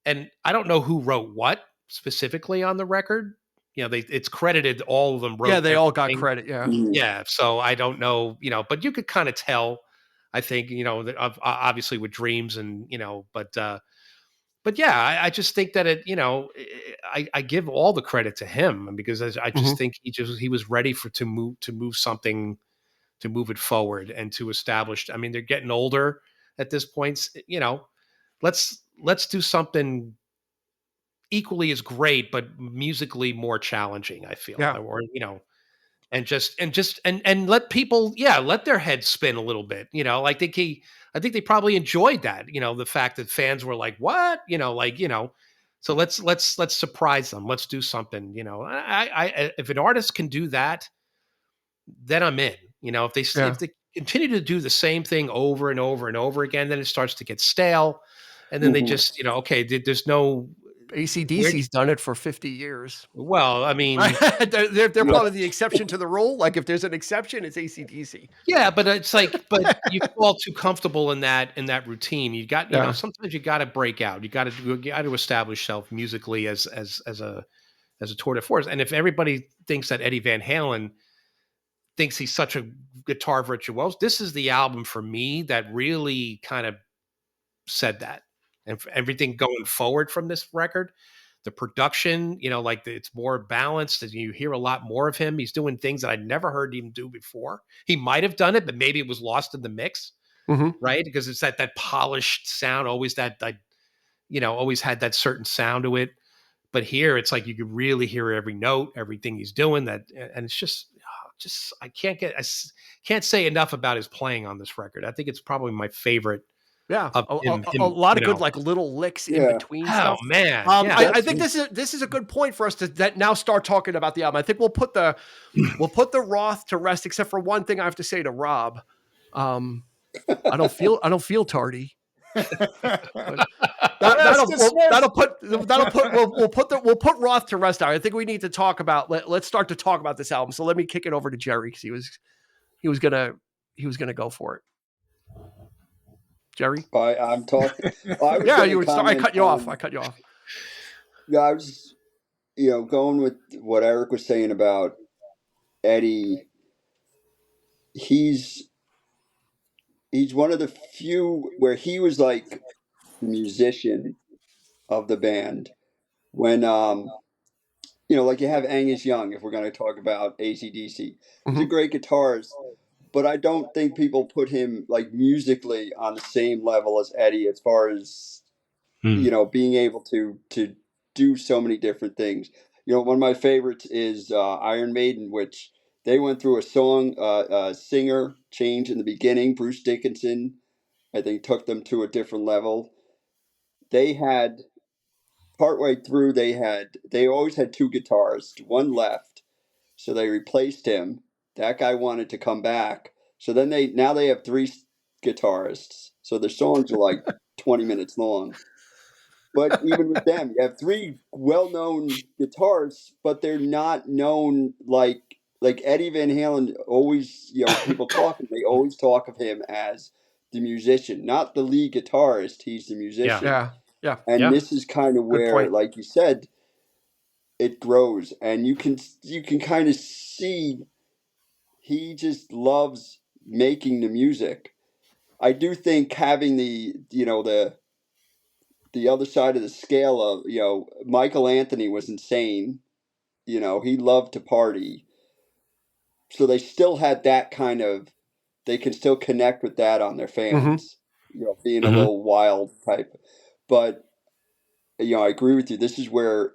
And I don't know who wrote what specifically on the record. It's credited all of them Yeah, wrote they all got everything. credit. Yeah. Mhm. Yeah, so I don't know, but you could kind of tell. I think that obviously with Dreams and but yeah, I just think that I give all the credit to him because I just Mhm. think he was ready to move something to move it forward and to establish. I mean, they're getting older at this point. Let's do something equally as great, but musically more challenging. I feel, Yeah. or and let people let their heads spin a little bit. I think they probably enjoyed that. The fact that fans were like, what, so let's surprise them. Let's do something. If an artist can do that, then I'm in. If Yeah. they continue to do the same thing over and over and over again, then it starts to get stale, and then they Mhm. just okay, there's no where. AC/DC's done it for 50 years. Well, I mean, They're Yeah. probably the exception to the rule. Like if there's an exception, it's AC/DC. yeah, but it's like, but you fall too comfortable in that routine. You got, Yeah. sometimes you got to break out. You got to establish yourself musically as a tour de force. And if everybody thinks that Eddie Van Halen thinks he's such a guitar virtuoso, this is the album for me that really kind of said that. And for everything going forward from this record, the production, like it's more balanced and you hear a lot more of him. He's doing things that I'd never heard him do before. He might have done it, but maybe it was lost in the mix, Mhm. right? Because it's that polished sound, always always had that certain sound to it. But here it's like you could really hear every note, everything he's doing and it's just I can't say enough about his playing on this record. I think it's probably my favorite Yeah. of A him, lot of good like little licks in Yeah. between oh stuff. man, yeah, I That's think this is a good point for us to now start talking about the album. I think we'll put the Roth to rest, except for one thing I have to say to Rob. I don't feel tardy. But we'll put Roth to rest now. I think we need to talk about let's start to talk about this album. So let me kick it over to Jerry because he was gonna go for it. Jerry, I'm talking. I was yeah, gonna you were. I cut you off. Yeah, I was, going with what Eric was saying about Eddie. He's one of the few where he was like the musician of the band. When like you have Angus Young, if we're going to talk about AC/DC, he's a Mhm. great guitarist, but I don't think people put him like musically on the same level as Eddie as far as being able to do so many different things. One of my favorites is Iron Maiden, which they went through a singer change in the beginning. Bruce Dickinson, I think, took them to a different level. They had partway through, they always had two guitarists, one left, so they replaced him. That guy wanted to come back, so then they have three guitarists. So their songs are like 20 minutes long. But even with them, you have three well-known guitarists, but they're not known like Eddie Van Halen. Always, people talking. They always talk of him as the musician, not the lead guitarist. He's the musician, Yeah. and this is kind of Good where, point. like you said, it grows, and you can kind of see he just loves making the music. I do think having the other side of the scale of Michael Anthony was insane. He loved to party, so they still had that kind of, they can still connect with that on their Mm-hmm. fans, being a little wild type. But I agree with you, this is where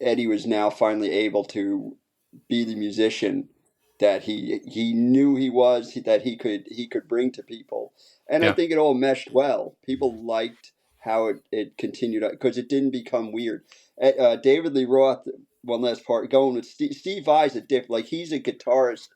Eddie was now finally able to be the musician that he knew he was, that he could bring to people. And I think it all meshed well. People liked how it continued, because it didn't become weird. David Lee Roth, one last part, going with Steve Vai's a different, like, he's a guitarist.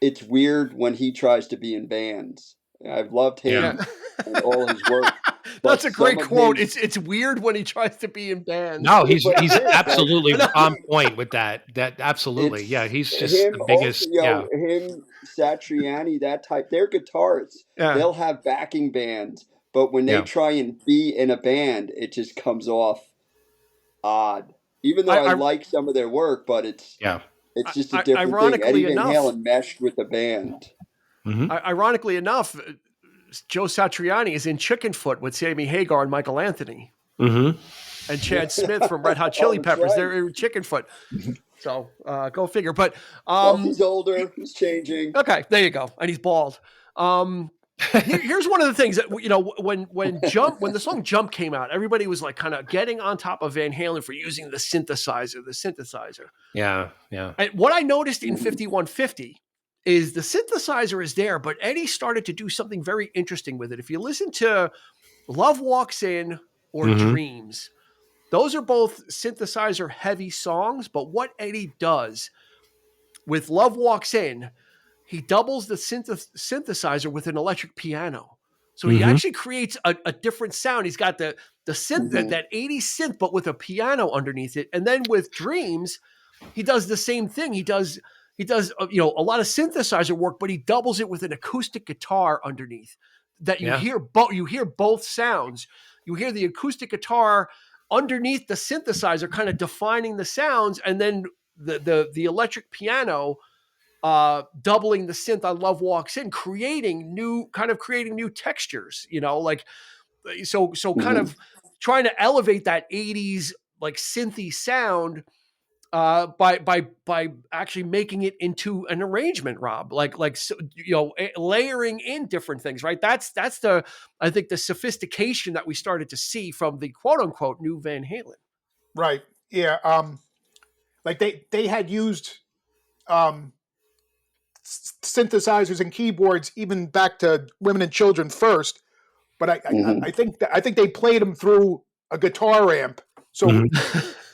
It's weird when he tries to be in bands. I've loved him and all his work. But That's a great some of quote. his, It's weird when he tries to be in bands. No, he's but it is, absolutely like, on point with that. That absolutely, yeah. it's He's just him the also, biggest. Yeah, him, Satriani, that type. They're guitarists. yeah. They'll have backing bands, but when they yeah, try and be in a band, it just comes off odd. Even though I I like some of their work, but yeah. it's just a different thing. Eddie ironically Van enough, Halen meshed with the band. ironically enough, Joe Satriani is in Chickenfoot with Sammy Hagar and Michael Anthony. And Chad Smith from Red Hot Chili Peppers. Right. They're in Chickenfoot. So go figure. But Well, he's older. He's changing. Okay, there you go. And he's bald. Here's one of the things that when the song Jump came out, everybody was like kind of getting on top of Van Halen for using the synthesizer. Yeah. And what I noticed in 5150 is the synthesizer is there, but Eddie started to do something very interesting with it. If you listen to Love Walks In or Dreams, those are both synthesizer heavy songs, but what Eddie does with Love Walks In, he doubles the synthesizer with an electric piano. So he actually creates a different sound. He's got the synth, that 80s synth, but with a piano underneath it. And then with Dreams, he does the same thing. He does a lot of synthesizer work, but he doubles it with an acoustic guitar underneath. That you hear both sounds. You hear the acoustic guitar underneath the synthesizer, kind of defining the sounds, and then the electric piano doubling the synth on Love Walks In, creating new textures, kind of trying to elevate that 80s like synthy sound by actually making it into an arrangement, Rob, layering in different things, right? That's I think the sophistication that we started to see from the quote unquote new Van Halen. Right. Yeah. Like they had used synthesizers and keyboards even back to Women and Children first, but I think they played them through a guitar amp. So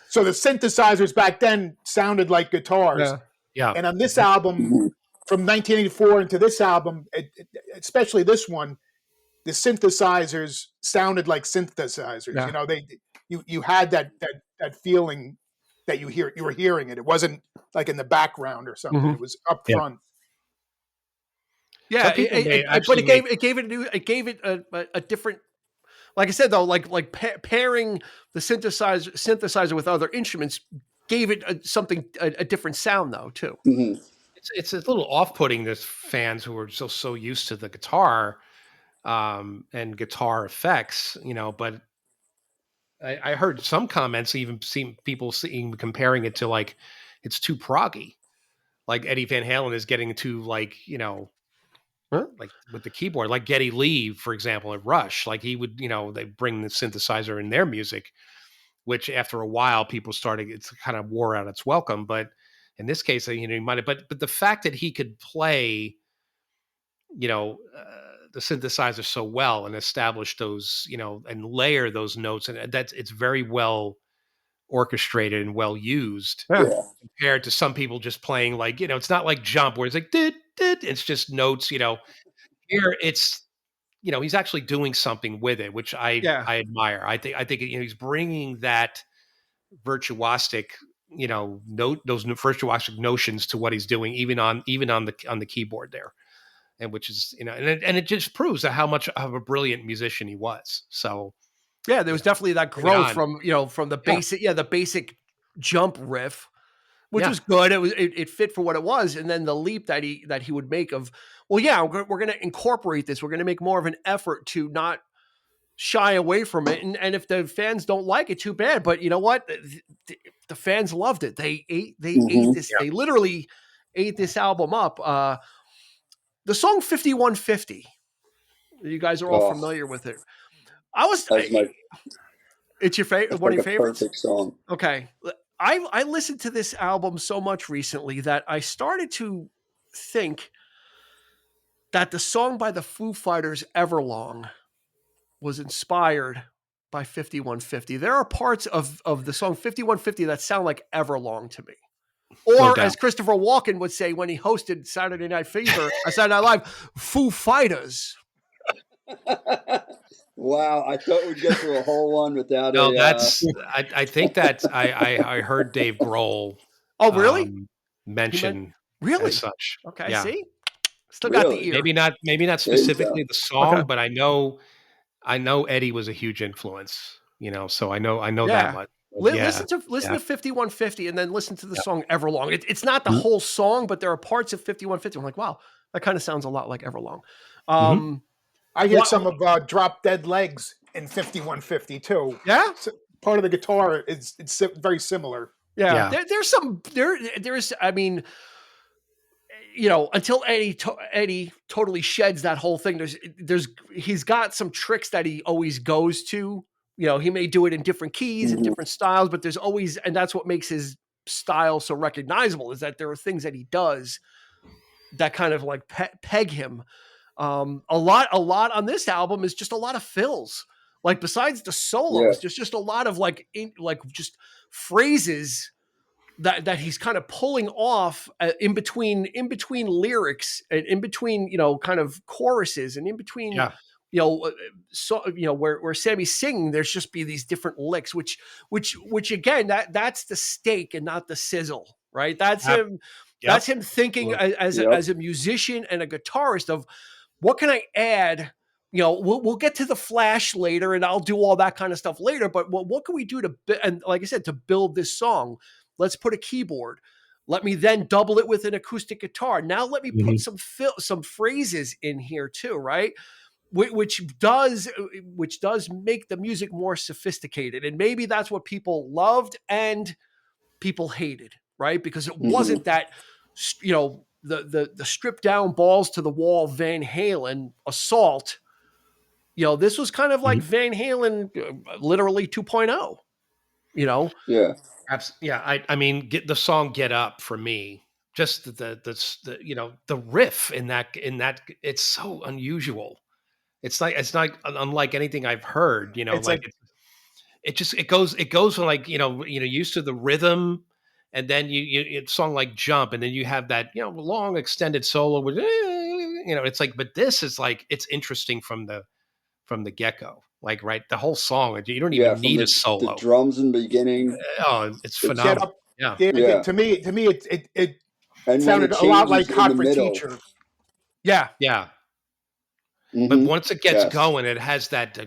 so the synthesizers back then sounded like guitars. Yeah. And on this album from 1984 into this album, especially this one, the synthesizers sounded like synthesizers. Yeah. You had that feeling that you were hearing it. It wasn't like in the background or something. Hmm. It was up Yeah. front. Yeah, Some people may but actually make it gave it a different. Like I said though, like pairing the synthesizer with other instruments gave it a different sound though too. Hmm. it's a little off-putting to fans who are so used to the guitar and guitar effects, but I heard some comments even seem people seeing comparing it to like it's too proggy. Like Eddie Van Halen is getting too Huh? like with the keyboard, like Geddy Lee, for example, at Rush, like he would, they bring the synthesizer in their music, which after a while people started, it's kind of wore out its welcome. But in this case, he might have, but the fact that he could play, the synthesizer so well and establish those, and layer those notes, and it's very well orchestrated and well used Yeah, Yeah. compared to some people just playing like, it's not like Jump where it's like did did. It's just notes. Here it's he's actually doing something with it, which yeah, I admire. I think he's bringing that virtuosic note those virtuosic notions to what he's doing even on the keyboard there, and which is and it just proves that how much of a brilliant musician he was. So yeah. There was definitely that bring it growth on. from the Yeah, basic Jump riff, which yeah. was good. It fit for what it was, and then the leap that he would make of, well, yeah, we're going to incorporate this. We're going to make more of an effort to not shy away from it. And if the fans don't like it, too bad. But you know what? The fans loved it. They ate Hmm. this. They literally ate this album up. The song 5150. You guys are all Oh, familiar with it. I was. that's my It's your favorite. that's One of like your a favorites. perfect song. Okay. I listened to this album so much recently that I started to think that the song by the Foo Fighters, Everlong, was inspired by 5150. There are parts of the song 5150 that sound like Everlong to me. No Or doubt. as Christopher Walken would say when he hosted Saturday Night Fever, Saturday Night Live, Foo Fighters. Wow, I thought we'd get through a whole one without No, a. I think that I heard Dave Grohl Oh, really? um, He meant mention as really? such. Okay, Yeah, see? Still got the Really? ear. maybe not There you specifically go. the Okay. song, but I know Eddie was a huge influence. So I know that Yeah. much. But yeah, Listen yeah, to 5150 and then listen to the yeah. song Everlong. It's not the Mhm, whole song, but there are parts of 5150. I'm like, wow, that kind of sounds a lot like Everlong. mhm. Um, I hear what? some of Drop Dead Legs in 5150 too. Yeah, So part of the guitar it's very similar. yeah. Yeah. There's some there's. I mean, until Eddie totally sheds that whole thing. He's got some tricks that he always goes to. He may do it in different keys and Hmm. different styles, but there's always, and that's what makes his style so recognizable, is that there are things that he does that kind of like peg him. A lot on this album is just a lot of fills. Like besides the Yeah. solos, there's just a lot of just phrases that he's kind of pulling off in between lyrics and in between kind of choruses and in between Yeah. so where Sammy's singing, there's just be these different licks, which again, that's the steak and not the sizzle, right? That's Yep. him. Yep. That's him thinking as a, Yep. as a musician and a guitarist of what can I add. We'll get to the flash later, and I'll do all that kind of stuff later. But what can we do and like I said, to build this song? Let's put a keyboard. Let me then double it with an acoustic guitar. Now let me put Mhm. some phrases in here too, right? Which does make the music more sophisticated, and maybe that's what people loved and people hated, right? Because it Hmm. wasn't that the stripped down balls to the wall Van Halen assault. This was kind of like Mhm. Van Halen, literally 2.0. Yeah. Yeah. I mean, get the song "Get Up" for me. Just the riff in that it's so unusual. It's not unlike anything I've heard. It's Like like it goes from like used to the rhythm, and then it's song like Jump, and then you have that long extended solo with it's like, but this is like, it's interesting from the get-go. Like, right, the whole song, you don't Yeah, even from need a the solo. drums in the beginning. Oh, it's It's phenomenal. Yeah. Yeah, yeah, to me, it and when sounded it a lot changes like in the Hot for middle. Teacher. Yeah. Yeah. But Hmm. once it gets Yes. going, it has that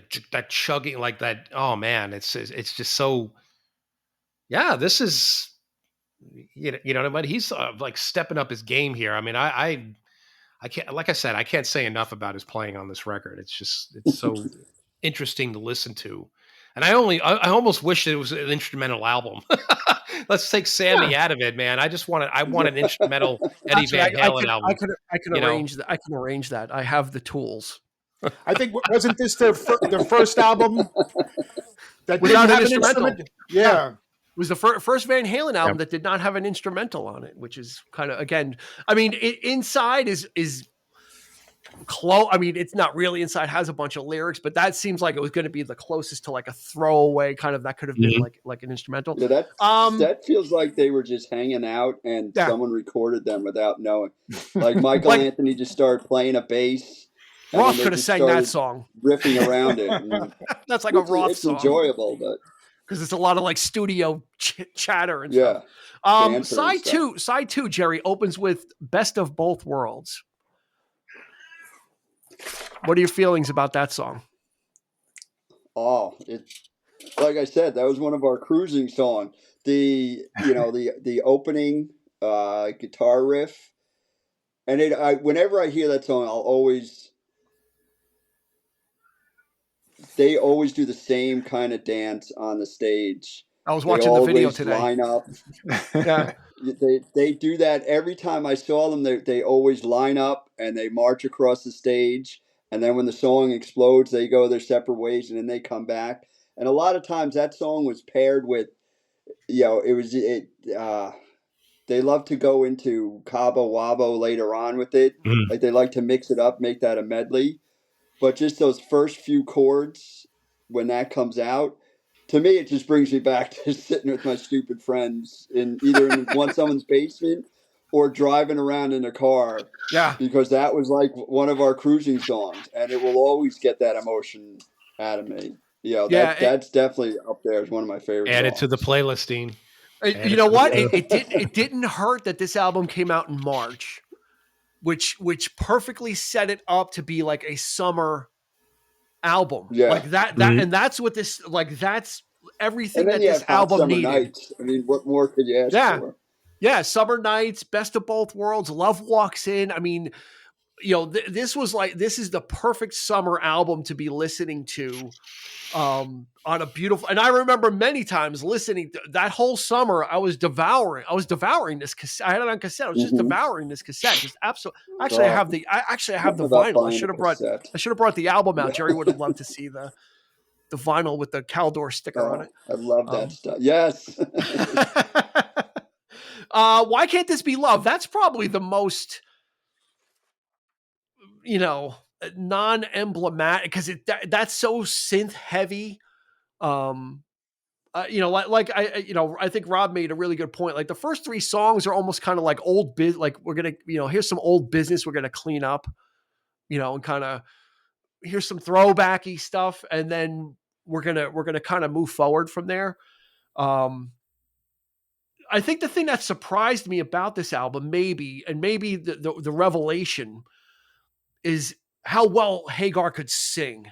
chugging, like that. Oh man, it's just so. Yeah, this is, you know what, he's like stepping up his game here. I mean, I can't, like I said, I can't say enough about his playing on this record. It's so interesting to listen to, and I almost wish it was an instrumental album. Let's take Yeah. Sammy out of it, man. I want an instrumental Eddie Actually, Van I Halen could album. I can You know, arrange that. I can arrange that. I have the tools. I think wasn't this their first album that didn't Without an have an instrumental. instrument? Yeah. Yeah. It was the first Van Halen yeah. album that did not have an instrumental on it, which is kind of, again, I mean, Inside is close. I mean, it's not really Inside, has a bunch of lyrics, but that seems like it was going to be the closest to like a throwaway kind of, that could have been Mhm. like an instrumental. Yeah, that feels like they were just hanging out and Yeah. someone recorded them without knowing. Like Michael Like Anthony just started playing a bass, and then Roth they could have just sang that started song. riffing around it. And That's like a Roth it's song enjoyable, but because it's a lot of like studio chatter and stuff. yeah, banter and stuff. Side two, Jerry, opens with Best of Both Worlds. What are your feelings about that song? Oh, like I said, that was one of our cruising songs. The opening guitar riff, and whenever I hear that song, they always do the same kind of dance on the stage. I was They watching the video always today. line up. Yeah. They do that every time I saw them. They always line up and they march across the stage. And then when the song explodes, they go their separate ways and then they come back. And a lot of times that song was paired with, they love to go into Cabo Wabo later on with it. Mhm. Like they like to mix it up, make that a medley. But just those first few chords, when that comes out, to me, it just brings me back to sitting with my stupid friends in someone's basement or driving around in a car. Yeah. Because that was like one of our cruising songs, and it will always get that emotion out of me. That's definitely up there as one of my favorite Add songs. it to the playlist, Dean. You know what? It didn't hurt that this album came out in March, which perfectly set it up to be like a summer album. Yeah. Like that Mhm. and that's what this, like, that's everything And then that you this have Hot album Summer needed. Nights. I mean, what more could you ask Yeah. for? Yeah, Summer Nights, Best of Both Worlds, Love Walks In. I mean, this is the perfect summer album to be listening to on a beautiful, and I remember many times listening to that whole summer. I was devouring this cassette. I had it on cassette. I was just Mhm. devouring this cassette. Just absolutely. Actually, I have the Something about vinyl. buying a cassette. I should have brought the album out. Jerry would have loved to see the vinyl with the Caldor sticker on it. I love that stuff. Yes. Why Can't This Be Love? That's probably the most, non-emblematic, because that's so synth heavy. I think Rob made a really good point. Like the first three songs are almost kind of like old like we're gonna, here's some old business we're gonna clean up, and kind of here's some throwbacky stuff, and then we're gonna kind of move forward from there. I think the thing that surprised me about this album, maybe the revelation, is how well Hagar could sing.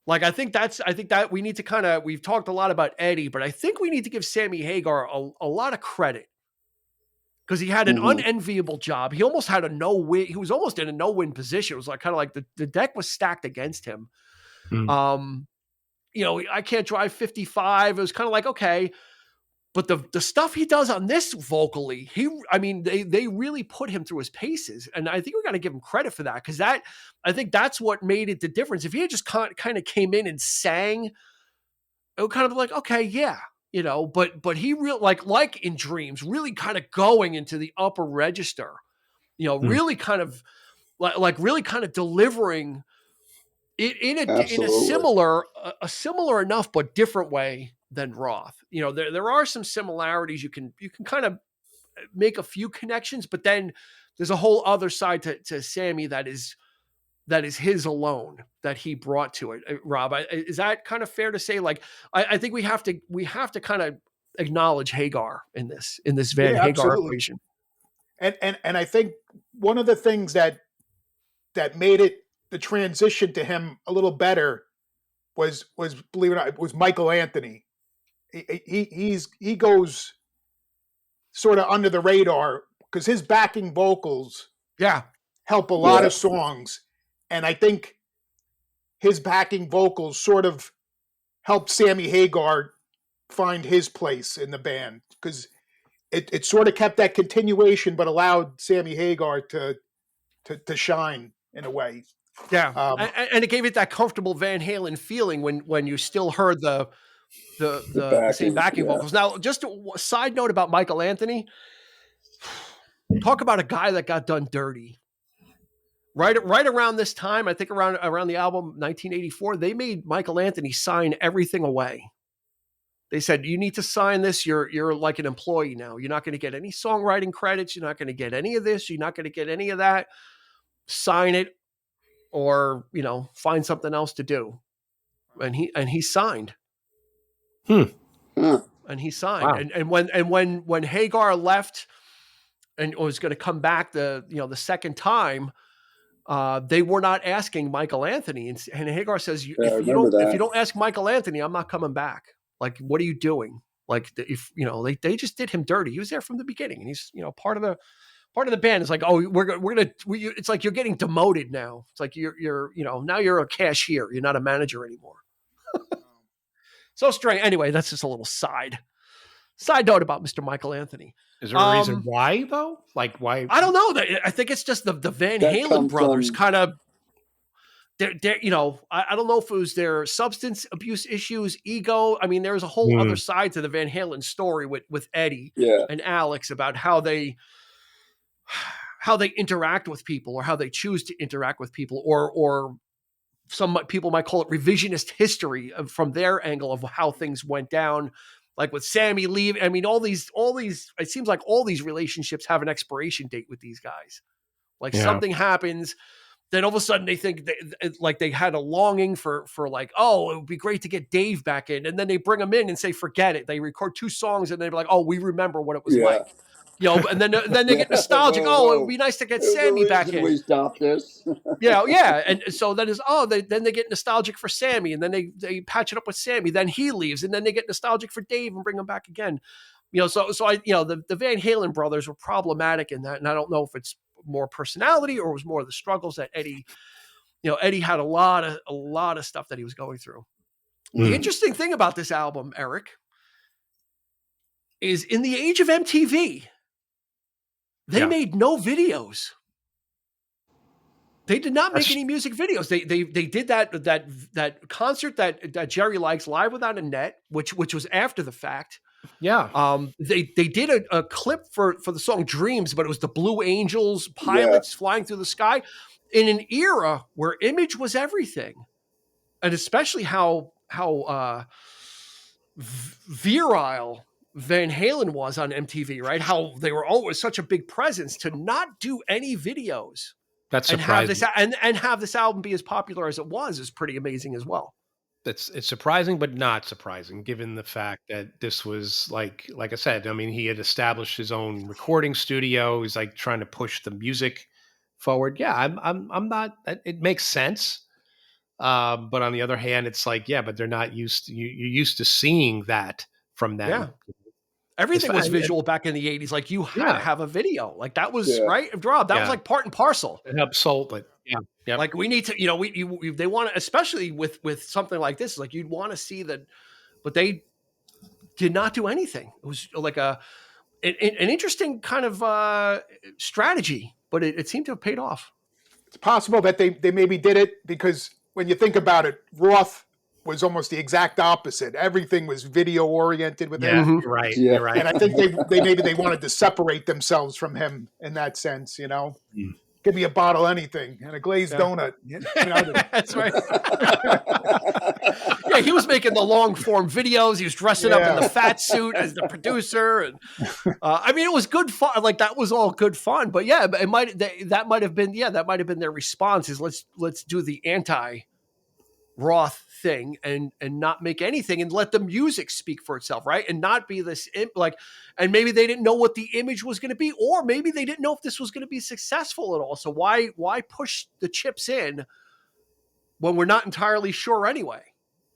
Like, I think that we need to we've talked a lot about Eddie, but I think we need to give Sammy Hagar a lot of credit, because he had an unenviable job. He almost had he was almost in a no-win position. It was like kind of like the deck was stacked against him. Mm. I Can't Drive 55. It was kind of like, okay, but the stuff he does on this vocally, they really put him through his paces, and I think we got to give him credit for that, because I think that's what made it the difference. If he had just kind of came in and sang, it would kind of be like, okay, yeah, but he really, like in Dreams, really kind of going into the upper register, really kind of really kind of delivering it in a similar enough but different way than Roth. There are some similarities. You can kind of make a few connections, but then there's a whole other side to Sammy that is his alone, that he brought to it. Rob, is that kind of fair to say? Like, I think we have to kind of acknowledge Hagar in this Van Yeah, Hagar absolutely. equation. And I think one of the things that made it the transition to him a little better was believe it or not, was Michael Anthony. He goes sort of under the radar because his backing vocals Yeah, help a lot of songs, and I think his backing vocals sort of helped Sammy Hagar find his place in the band because it sort of kept that continuation, but allowed Sammy Hagar to shine in a way. yeah, and it gave it that comfortable Van Halen feeling when you still heard the same backing vocals. Now, just a side note about Michael Anthony. Talk about a guy that got done dirty. Right around this time, I think around the album 1984, they made Michael Anthony sign everything away. They said, you need to sign this. You're like an employee now. You're not going to get any songwriting credits. You're not going to get any of this. You're not going to get any of that. Sign it, or find something else to do. And he signed. And he signed. Wow. And when Hagar left and was going to come back the second time, they were not asking Michael Anthony, and Hagar says, if you don't ask Michael Anthony, I'm not coming back. Like, what are you doing? Like, if they just did him dirty. He was there from the beginning, and he's part of the band. It's like, oh, it's like you're getting demoted now. It's like you're now you're a cashier. You're not a manager anymore. So strange. Anyway, that's just a little side note about Mr. Michael Anthony. Is there a reason why though? Like why? I don't know. I think it's just the Van Halen brothers kind of. I don't know if it was their substance abuse issues, ego. I mean, there's a whole other side to the Van Halen story with Eddie and Alex about how they interact with people, or how they choose to interact with people, or some people might call it revisionist history from their angle of how things went down. Like with Sammy leaving. I mean, all these, it seems like all these relationships have an expiration date with these guys. Like something happens, then all of a sudden they think they had a longing for like, oh, it would be great to get Dave back in. And then they bring him in and say, forget it. They record 2 songs and they're like, oh, we remember what it was like. And then they get nostalgic. It would be nice to get Sammy back in. We stopped this. Yeah. And so then then they get nostalgic for Sammy, and then they patch it up with Sammy. Then he leaves, and then they get nostalgic for Dave and bring him back again. So the Van Halen brothers were problematic in that, and I don't know if it's more personality or it was more of the struggles that Eddie. Eddie had a lot of stuff that he was going through. The interesting thing about this album, Eric, is in the age of MTV, they made no videos. They did not make any music videos. They did that concert that Jerry likes, Live Without a Net, which was after the fact. Yeah. They did a clip for the song Dreams, but it was the Blue Angels pilots flying through the sky in an era where image was everything. And especially how virile Van Halen was on MTV, right? How they were always such a big presence. To not do any videos. That's surprising. And have this album be as popular as it was is pretty amazing as well. It's surprising, but not surprising, given the fact that this was like I said. I mean, he had established his own recording studio. He's like trying to push the music forward. Yeah, I'm not. It makes sense. But on the other hand, it's like, but they're not used to. You're used to seeing that from them. Yeah. Everything was visual back in the 80s. Like, you had to have a video. Like, that was right, Rob. That was like part and parcel. It helped sold it. Yeah. Yep. Like, we need to, they want to, especially with something like this, like, you'd want to see that, but they did not do anything. It was like an interesting kind of strategy, but it seemed to have paid off. It's possible that they maybe did it because when you think about it, Roth was almost the exact opposite. Everything was video oriented with him. Mm-hmm. Right. Yeah. Right. And I think they wanted to separate themselves from him in that sense, Give me a bottle of anything and a glazed donut. That's right. Right, he was making the long form videos. He was dressing up in the fat suit as the producer, and I mean, it was good fun. Like that was all good fun. But yeah, it might that might have been their response is let's do the anti Roth thing and not make anything and let the music speak for itself, right? And not be this like, and maybe they didn't know what the image was going to be, or maybe they didn't know if this was going to be successful at all. So why push the chips in when we're not entirely sure anyway?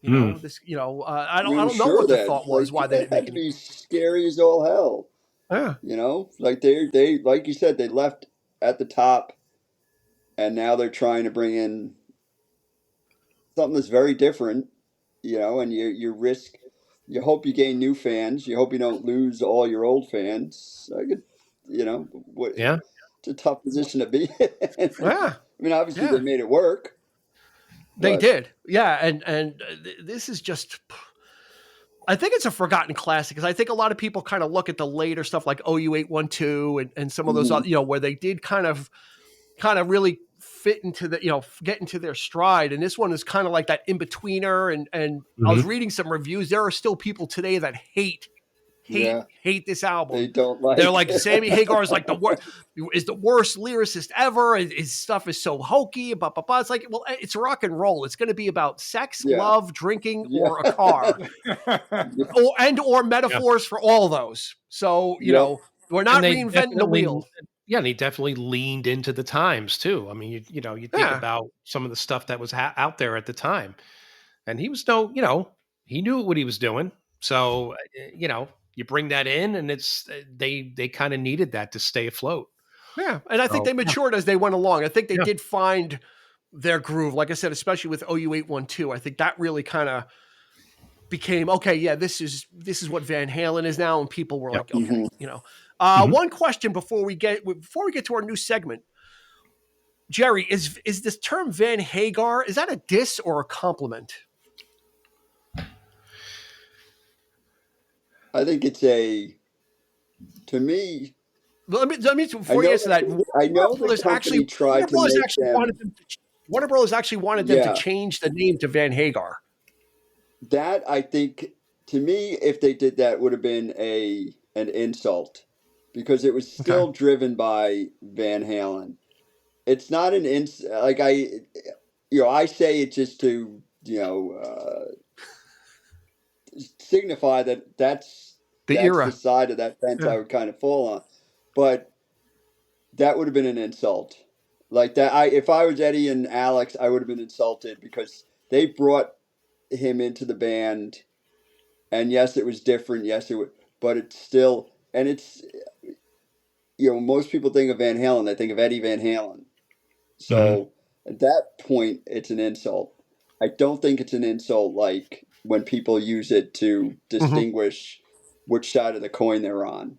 You know, this, you know, I don't know sure what the that thought was, why they that didn't had make to any. be scary as all hell. Yeah. You know, like they like you said, they left at the top, and now they're trying to bring in something that's very different. You know, and you risk. You hope you gain new fans. You hope you don't lose all your old fans. I could, you know, Yeah. it's a tough position to be in. Yeah. I mean, obviously Yeah. they made it work. They did. Yeah. And this is just, I think it's a forgotten classic because I think a lot of people kind of look at the later stuff like OU812 and some of those, you know, where they did kind of really fit into the, you know, get into their stride. And this one is kind of like that in betweener. And I was reading some reviews. There are still people today that hate this album. They don't like. They're like Sammy Hagar is like the worst lyricist ever. His stuff is so hokey. Blah, blah, blah. It's like, well, it's rock and roll. It's going to be about sex, love, drinking, or a car, or metaphors for all those. So you know, we're not reinventing the wheel. Yeah, and he definitely leaned into the times too. I mean, you think about some of the stuff that was out there at the time, and he was he knew what he was doing. So you know, you bring that in, and it's they kind of needed that to stay afloat. Yeah, and I think they matured as they went along. I think they did find their groove. Like I said, especially with OU812, I think that really kind of became okay. Yeah, this is what Van Halen is now, and people were like, okay, you know. One question before we get to our new segment, Jerry, is this term Van Hagar, is that a diss or a compliment? I think it's to me. Let me before you answer that. I know the company tried to make them. Warner Brothers actually wanted them to change the name to Van Hagar. That I think, to me, if they did that, would have been an insult, because it was still driven by Van Halen. It's not an like I say it just to signify that's era. the side of that fence I would kind of fall on, but that would have been an insult. Like that, if I was Eddie and Alex, I would have been insulted because they brought him into the band, and yes, it was different. Yes, it would, but it's still, and it's, most people think of Van Halen, they think of Eddie Van Halen. So at that point, it's an insult. I don't think it's an insult like when people use it to distinguish which side of the coin they're on.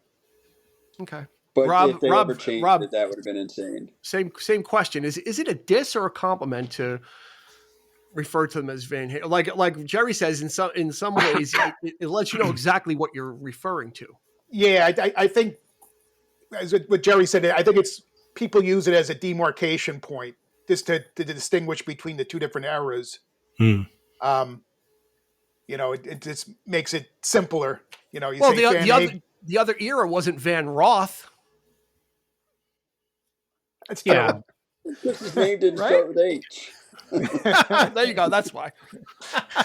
Okay. But if they ever changed it, that would have been insane. Same question. Is it a diss or a compliment to refer to them as Van Halen? Like Jerry says, in some ways, it lets you know exactly what you're referring to. Yeah, I think, as what Jerry said, I think it's people use it as a demarcation point, just to distinguish between the two different eras. It just makes it simpler. You say the other era wasn't Van Roth. That's true. His name didn't start with H. There you go. That's why.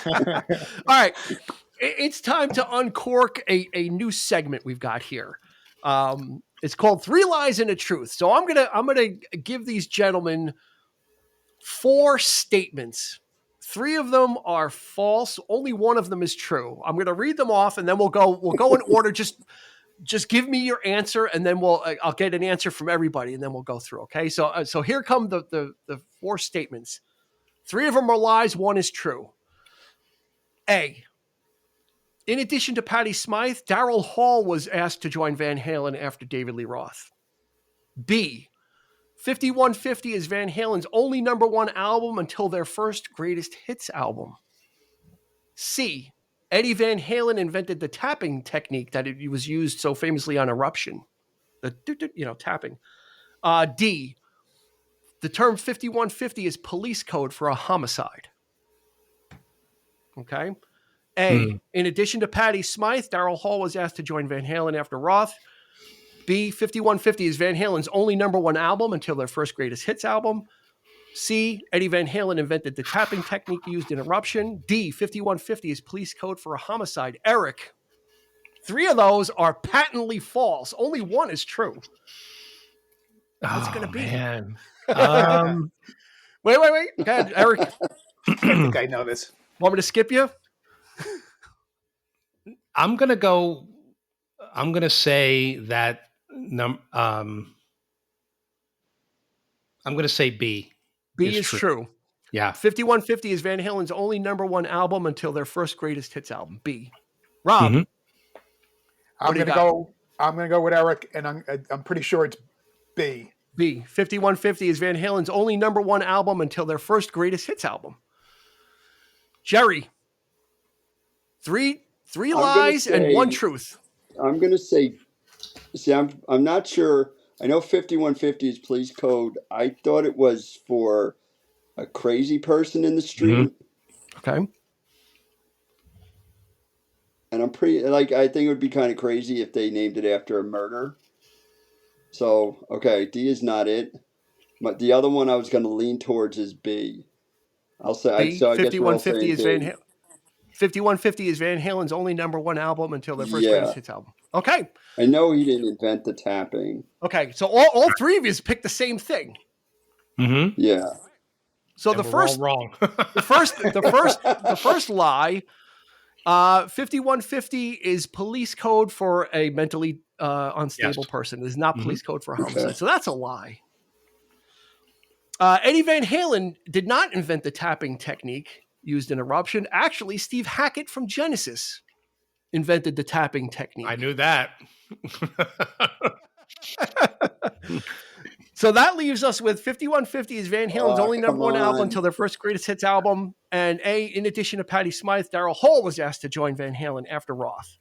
All right. It's time to uncork a new segment we've got here. It's called 3 Lies and a Truth. So I'm gonna give these gentlemen 4 statements. 3 of them are false. Only one of them is true. I'm gonna read them off, and then we'll go in order. Just give me your answer, and then I'll get an answer from everybody, and then we'll go through. Okay. So here come the 4 statements. 3 of them are lies. 1 is true. A. In addition to Patti Smythe, Daryl Hall was asked to join Van Halen after David Lee Roth. B. 5150 is Van Halen's only #1 album until their first greatest hits album. C. Eddie Van Halen invented the tapping technique that was used so famously on Eruption. The tapping. D. The term 5150 is police code for a homicide. Okay. A, in addition to Patti Smythe, Daryl Hall was asked to join Van Halen after Roth. B, 5150 is Van Halen's only #1 album until their first greatest hits album. C, Eddie Van Halen invented the tapping technique used in Eruption. D, 5150 is police code for a homicide. Eric, 3 of those are patently false. Only 1 is true. What's it going to be? Man. Wait. Go ahead, Eric. I think I know this. Want me to skip you? I'm going to say that I'm going to say B. B is true. Yeah. 5150 is Van Halen's only #1 album until their first greatest hits album. B. Rob. I'm going to go with Eric, and I'm pretty sure it's B. B. 5150 is Van Halen's only #1 album until their first greatest hits album. Jerry. Three lies and 1 truth. I'm going to say, I'm not sure. I know 5150 is police code. I thought it was for a crazy person in the street. Okay. And I'm pretty, I think it would be kind of crazy if they named it after a murder. So, okay, D is not it. But the other one I was going to lean towards is B. I'll say B, so. I 5150 guess is Van Halen. 5150 is Van Halen's only #1 album until their first greatest hits album. Okay. I know he didn't invent the tapping. Okay, so all 3 of you picked the same thing. Yeah. So the first lie, 5150 is police code for a mentally unstable person. It is not police code for a homicide. Okay. So that's a lie. Eddie Van Halen did not invent the tapping technique used in Eruption. Actually, Steve Hackett from Genesis invented the tapping technique. I knew that. So that leaves us with 5150 is Van Halen's only #1 album until their first greatest hits album. And A, in addition to Patti Smythe, Daryl Hall was asked to join Van Halen after Roth.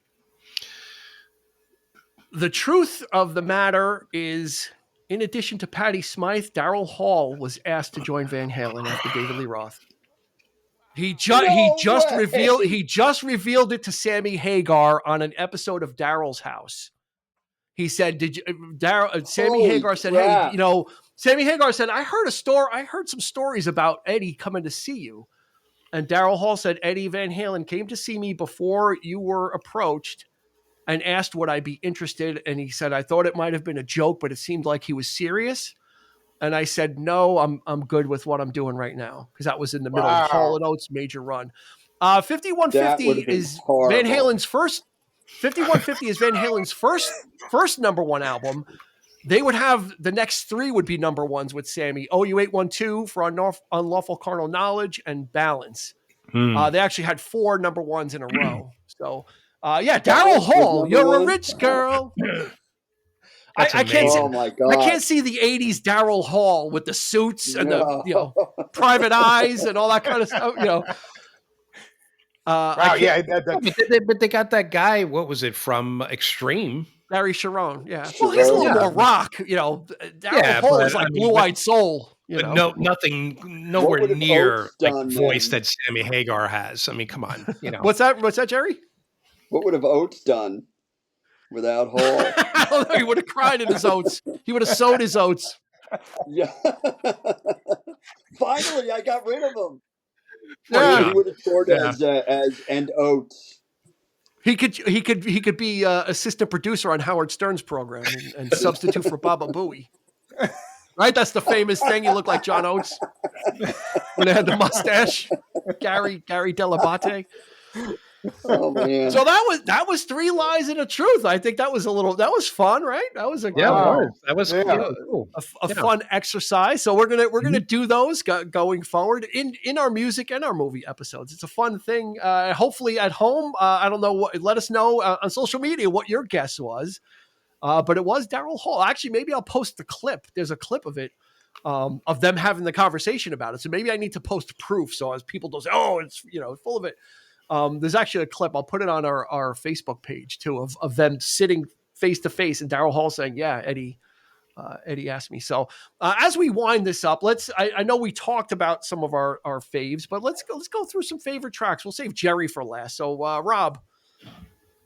The truth of the matter is, in addition to Patti Smythe, Daryl Hall was asked to join Van Halen after David Lee Roth. He just revealed it to Sammy Hagar on an episode of Daryl's House. He said, Sammy Hagar said, crap. Hey, Sammy Hagar said, I heard some stories about Eddie coming to see you. And Daryl Hall said, Eddie Van Halen came to see me before you were approached and asked would I be interested. And he said, I thought it might have been a joke, but it seemed like he was serious. And I said, no, I'm good with what I'm doing right now. Because that was in the middle of Hall & Oates' major run. 5150 is Van Halen's first. 5150 is Van Halen's first #1 album. They would have the next 3 would be #1s with Sammy. OU 812 for Unlawful Carnal Knowledge and Balance. They actually had 4 #1s in a row. So, Daryl Hall, you're a rich girl. I can't. Oh my God. I can't see the '80s Daryl Hall with the suits and the private eyes and all that kind of stuff. But they got that guy. What was it from Extreme? Larry Sharon. Yeah. Well, he's a little more rock. Daryl Hall is like Blue-Eyed Soul. But nowhere near the voice that Sammy Hagar has. I mean, come on. What's that, Jerry? What would have Oates done without Hall? I don't know. He would have cried in his oats. He would have sowed his oats. Yeah. Finally, I got rid of him. Yeah. He would have toured as Oates. He could be assistant producer on Howard Stern's program and substitute for Baba Booey. Right? That's the famous thing. You look like John Oates when they had the mustache. Gary Delabate. Oh man! So that was 3 lies and a truth. I think that was fun, right? That was a fun exercise. So we're gonna do those going forward in our music and our movie episodes. It's a fun thing. Hopefully at home, I don't know let us know on social media what your guess was. But it was Daryl Hall. Actually, maybe I'll post the clip. There's a clip of it. Of them having the conversation about it. So maybe I need to post proof. So as people don't say, oh, it's full of it. There's actually a clip. I'll put it on our Facebook page too of them sitting face to face and Daryl Hall saying, yeah, Eddie Eddie asked me. So as we wind this up, I know we talked about some of our faves, but let's go through some favorite tracks. We'll save Jerry for last. So Rob,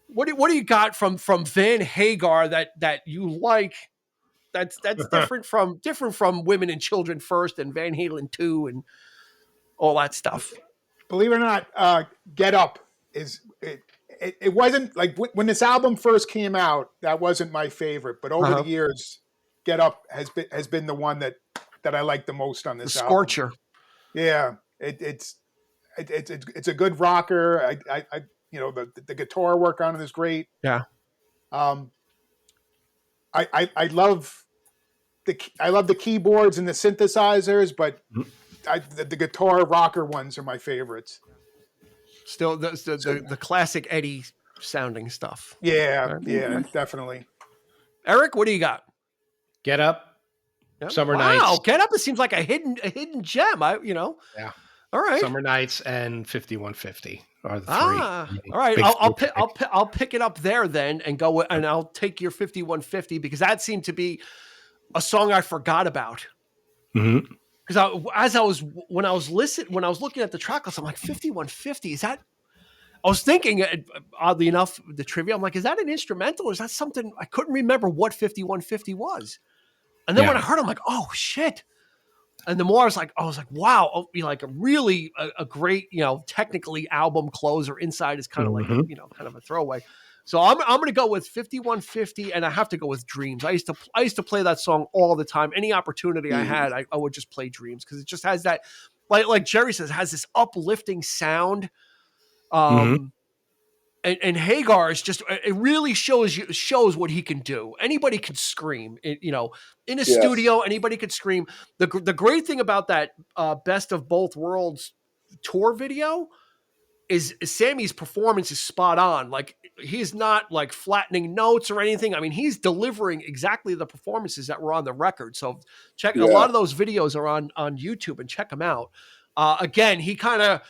what do you got from Van Hagar that you like? That's different from Women and Children First and Van Halen 2 and all that stuff. Believe it or not, Get Up is it wasn't like when this album first came out, that wasn't my favorite, but over the years, Get Up has been the one that I like the most on this album. Scorcher. Yeah, it's a good rocker. I the guitar work on it is great. Yeah. I love the keyboards and the synthesizers, but the guitar rocker ones are my favorites. Still the classic Eddie sounding stuff. Yeah, right? Yeah, definitely. Eric, what do you got? Get Up, yep. Summer Nights. Wow, Get Up. It seems like a hidden gem. Yeah. All right. Summer Nights and 5150 are the three. All right. I'll pick it up there then and go and I'll take your 5150 because that seemed to be a song I forgot about. Mm-hmm. Because when I was looking at the track list, I'm like 5150. Is that? I was thinking, oddly enough, the trivia. I'm like, is that an instrumental or is that something? I couldn't remember what 5150 was. And then when I heard, I'm like, oh shit. And the more I was like, wow, like a really a great, technically album closer. Inside is kind of like, kind of a throwaway. So I'm going to go with 5150, and I have to go with Dreams. I used to play that song all the time. Any opportunity I had, I would just play Dreams because it just has that, like Jerry says, has this uplifting sound. And Hagar is just, it really shows what he can do. Anybody can scream, in a studio, anybody could scream. The great thing about that Best of Both Worlds tour video is Sammy's performance is spot on. Like he's not like flattening notes or anything. I mean, he's delivering exactly the performances that were on the record. So a lot of those videos are on YouTube and check them out. Again, he kind of,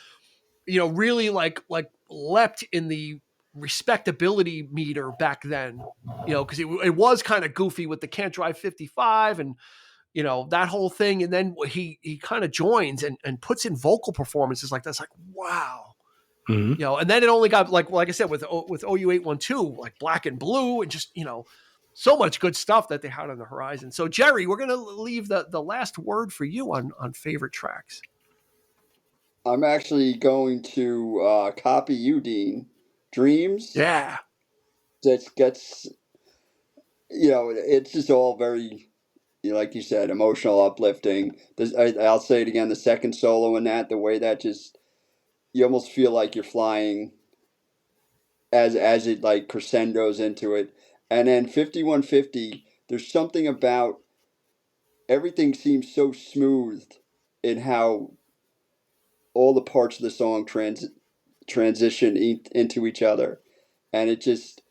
really like leapt in the respectability meter back then, because it was kind of goofy with the Can't Drive 55 and, that whole thing. And then he kind of joins and puts in vocal performances like that's like, wow. Mm-hmm. And then it only got like I said, with OU812, like Black and Blue and just, so much good stuff that they had on the horizon. So Jerry, we're going to leave the last word for you on favorite tracks. I'm actually going to copy you, Dean. Dreams. Yeah. That gets, it's just all very, like you said, emotional, uplifting. I'll say it again, the second solo in that, the way that just, you almost feel like you're flying as it like crescendos into it. And then 5150, there's something about everything seems so smooth in how all the parts of the song transition into each other. And it just,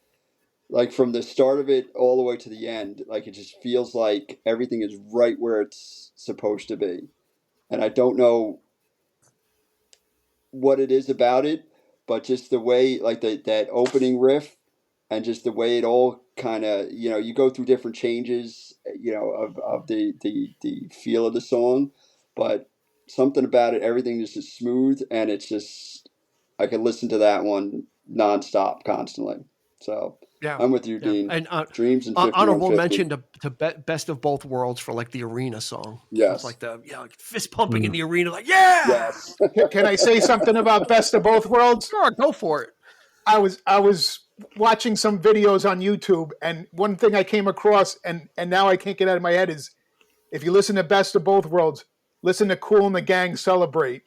like from the start of it all the way to the end, like it just feels like everything is right where it's supposed to be. And I don't know what it is about it, but just the way, like that opening riff and just the way it all kind of, you go through different changes, of the feel of the song, but something about it, everything is just smooth, and it's just, I can listen to that one nonstop, constantly. So yeah, I'm with you, Dean. And Dreams and honorable mention to Best of Both Worlds for like the arena song. Yes, it's like like fist pumping in the arena, like yes. Can I say something about Best of Both Worlds? Sure, go for it. I was watching some videos on YouTube, and one thing I came across, and now I can't get out of my head, is if you listen to Best of Both Worlds, listen to Kool and the Gang Celebrate,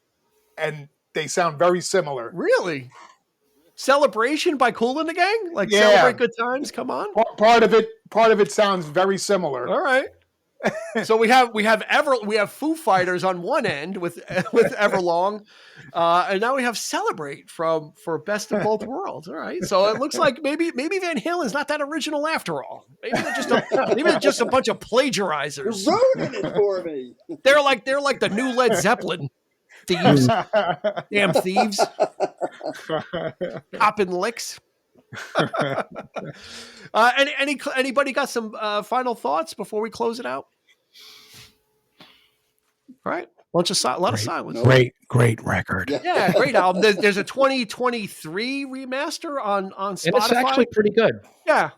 and they sound very similar. Really? Celebration by Kool and the Gang? Like Celebrate Good Times? Come on. Part of it sounds very similar. All right. So we have Foo Fighters on one end with Everlong, and now we have Celebrate for Best of Both Worlds. All right, so it looks like maybe Van Halen's not that original after all. Maybe they're just a bunch of plagiarizers. You're ruining it for me. They're like the new Led Zeppelin. Thieves, damn thieves, copping licks. Anybody got some final thoughts before we close it out? All right. A lot of silence. Great record. Yeah, great album. There's a 2023 remaster on Spotify. And it's actually pretty good. Yeah.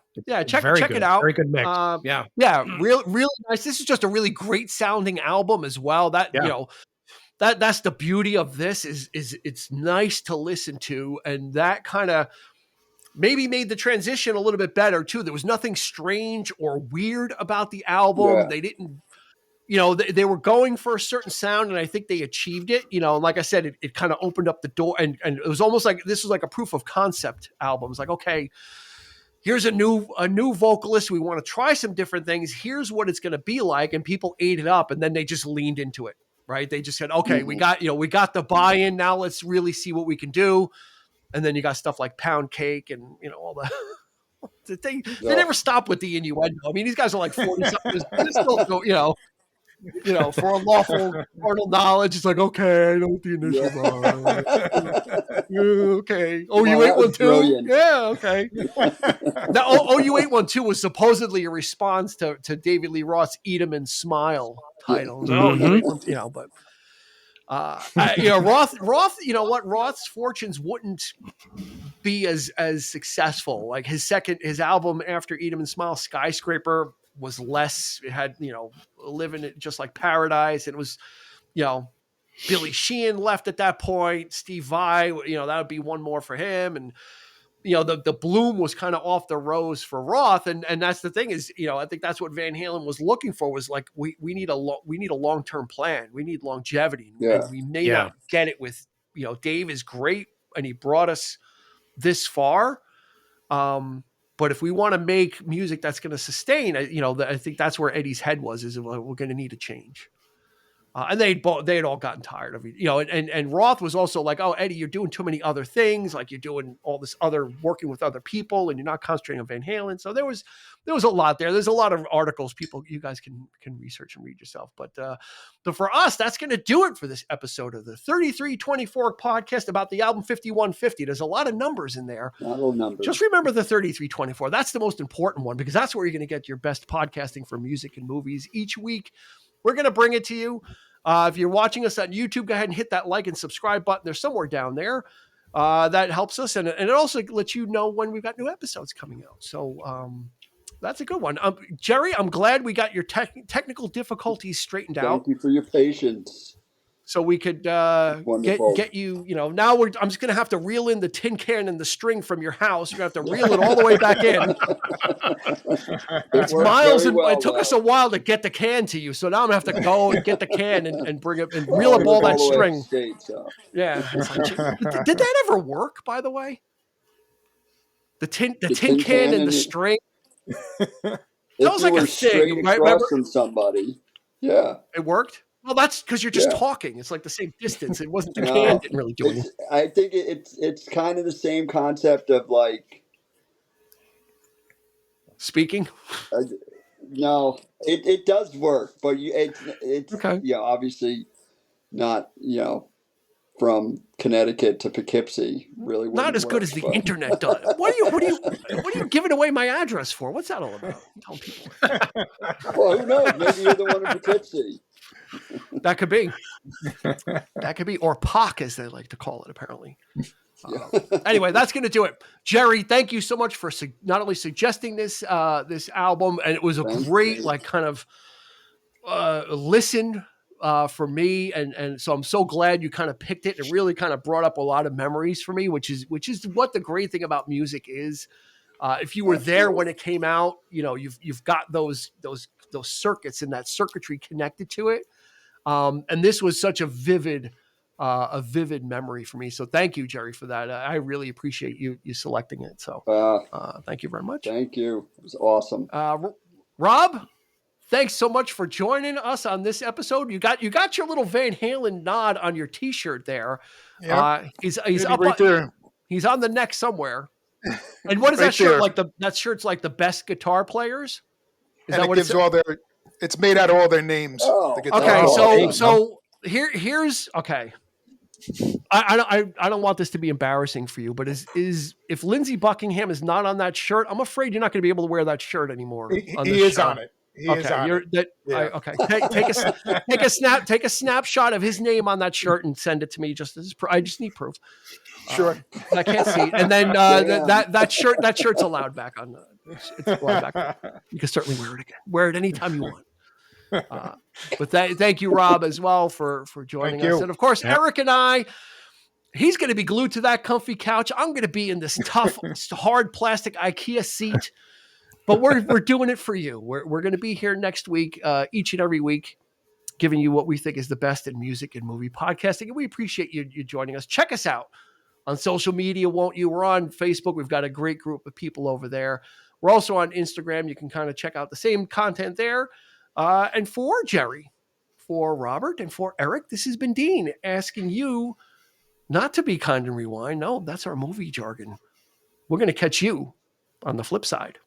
Check it out. Very good mix. Really nice. This is just a really great sounding album as well. That's the beauty of this is it's nice to listen to, and that kind of maybe made the transition a little bit better too. There was nothing strange or weird about the album. Yeah. They didn't, they were going for a certain sound, and I think they achieved it. Like I said, it kind of opened up the door, and it was almost like this was like a proof of concept album. It's like, okay, here's a new vocalist. We want to try some different things. Here's what it's going to be like, and people ate it up, and then they just leaned into it. Right? They just said, okay, we got the buy-in. Now let's really see what we can do. And then you got stuff like Pound Cake and all the. They never stop with the innuendo. I mean, these guys are like 40 something. Still, for a lawful carnal knowledge, it's like, okay, I know what the initials are. Okay. Oh, you ate one too? Brilliant. Yeah, okay. Now, you ate one too was supposedly a response to David Lee Roth's Eat 'em and Smile title. But Roth, Roth's fortunes wouldn't be as successful. Like his album after Eat 'em and Smile, Skyscraper, was less. It had, Living It Just Like Paradise. And it was, Billy Sheehan left at that point. Steve Vai, that would be one more for him. And, the bloom was kind of off the rose for Roth. And that's the thing is, I think that's what Van Halen was looking for, was like, we need a long-term plan. We need longevity. Yeah. And we may not get it with, Dave is great and he brought us this far. But if we want to make music that's going to sustain, I think that's where Eddie's head was, is we're going to need a change. And they had all gotten tired of it, and Roth was also like, oh, Eddie, you're doing too many other things. Like you're doing all this other working with other people and you're not concentrating on Van Halen. So there was a lot there. There's a lot of articles you guys can research and read yourself. But for us, that's going to do it for this episode of the 3324 podcast about the album 5150. There's a lot of numbers in there. A lot of numbers. Just remember the 3324. That's the most important one, because that's where you're going to get your best podcasting for music and movies each week. We're going to bring it to you. If you're watching us on YouTube, go ahead and hit that like and subscribe button. There's somewhere down there. That helps us. And it also lets you know when we've got new episodes coming out. So that's a good one. Jerry, I'm glad we got your technical difficulties straightened out. Thank you for your patience. So we could get you, now I'm just going to have to reel in the tin can and the string from your house. You're going to have to reel it all the way back in. It's miles. It took us a while to get the can to you. So now I'm going to have to go and get the can and bring it and reel up all that string. Yeah. Did that ever work, by the way? The tin can and the string? That was like a thing, right? From somebody. Yeah. It worked? Well, that's because you're just talking. It's like the same distance. It wasn't the can didn't really do anything. I think it's kind of the same concept of like speaking. No, it does work, but it's okay. Obviously not from Connecticut to Poughkeepsie really not as good as the internet does. What are you giving away my address for? What's that all about? Tell people. Well, who knows? Maybe you're the one in Poughkeepsie. That could be. That could be, or POC as they like to call it, apparently. Anyway, that's going to do it. Jerry, thank you so much for not only suggesting this album, and it was a great kind of listen for me, and so I'm so glad you kind of picked it. It really kind of brought up a lot of memories for me, which is what the great thing about music is. If you were there when it came out, you've got those circuits and that circuitry connected to it. And this was such a vivid memory for me. So thank you, Jerry, for that. I really appreciate you selecting it. So thank you very much. Thank you. It was awesome. Rob, thanks so much for joining us on this episode. You got your little Van Halen nod on your T-shirt there. Yeah. He's up right there. He's on the neck somewhere. And what is that shirt like? That shirt's like the best guitar players. Is that what it gives all their? It's made out of all their names. Oh. Okay, so here's okay. I don't want this to be embarrassing for you, but is if Lindsey Buckingham is not on that shirt, I'm afraid you're not going to be able to wear that shirt anymore on He this is show. on it. He is on you're it. that. Yeah. Okay, take a snapshot of his name on that shirt and send it to me. Just as I just need proof. Sure. I can't see it. And then that shirt's allowed back on. It's allowed back. You can certainly wear it again. Wear it anytime you want. But thank you, Rob, as well for joining us. And of course, Eric and I. He's going to be glued to that comfy couch. I'm going to be in this tough, hard plastic IKEA seat. But we're doing it for you. We're going to be here next week, each and every week, giving you what we think is the best in music and movie podcasting. And we appreciate you joining us. Check us out on social media, won't you? We're on Facebook. We've got a great group of people over there. We're also on Instagram. You can kind of check out the same content there. And for Jerry, for Robert, and for Eric, this has been Dean asking you not to be kind and rewind. No, that's our movie jargon. We're going to catch you on the flip side.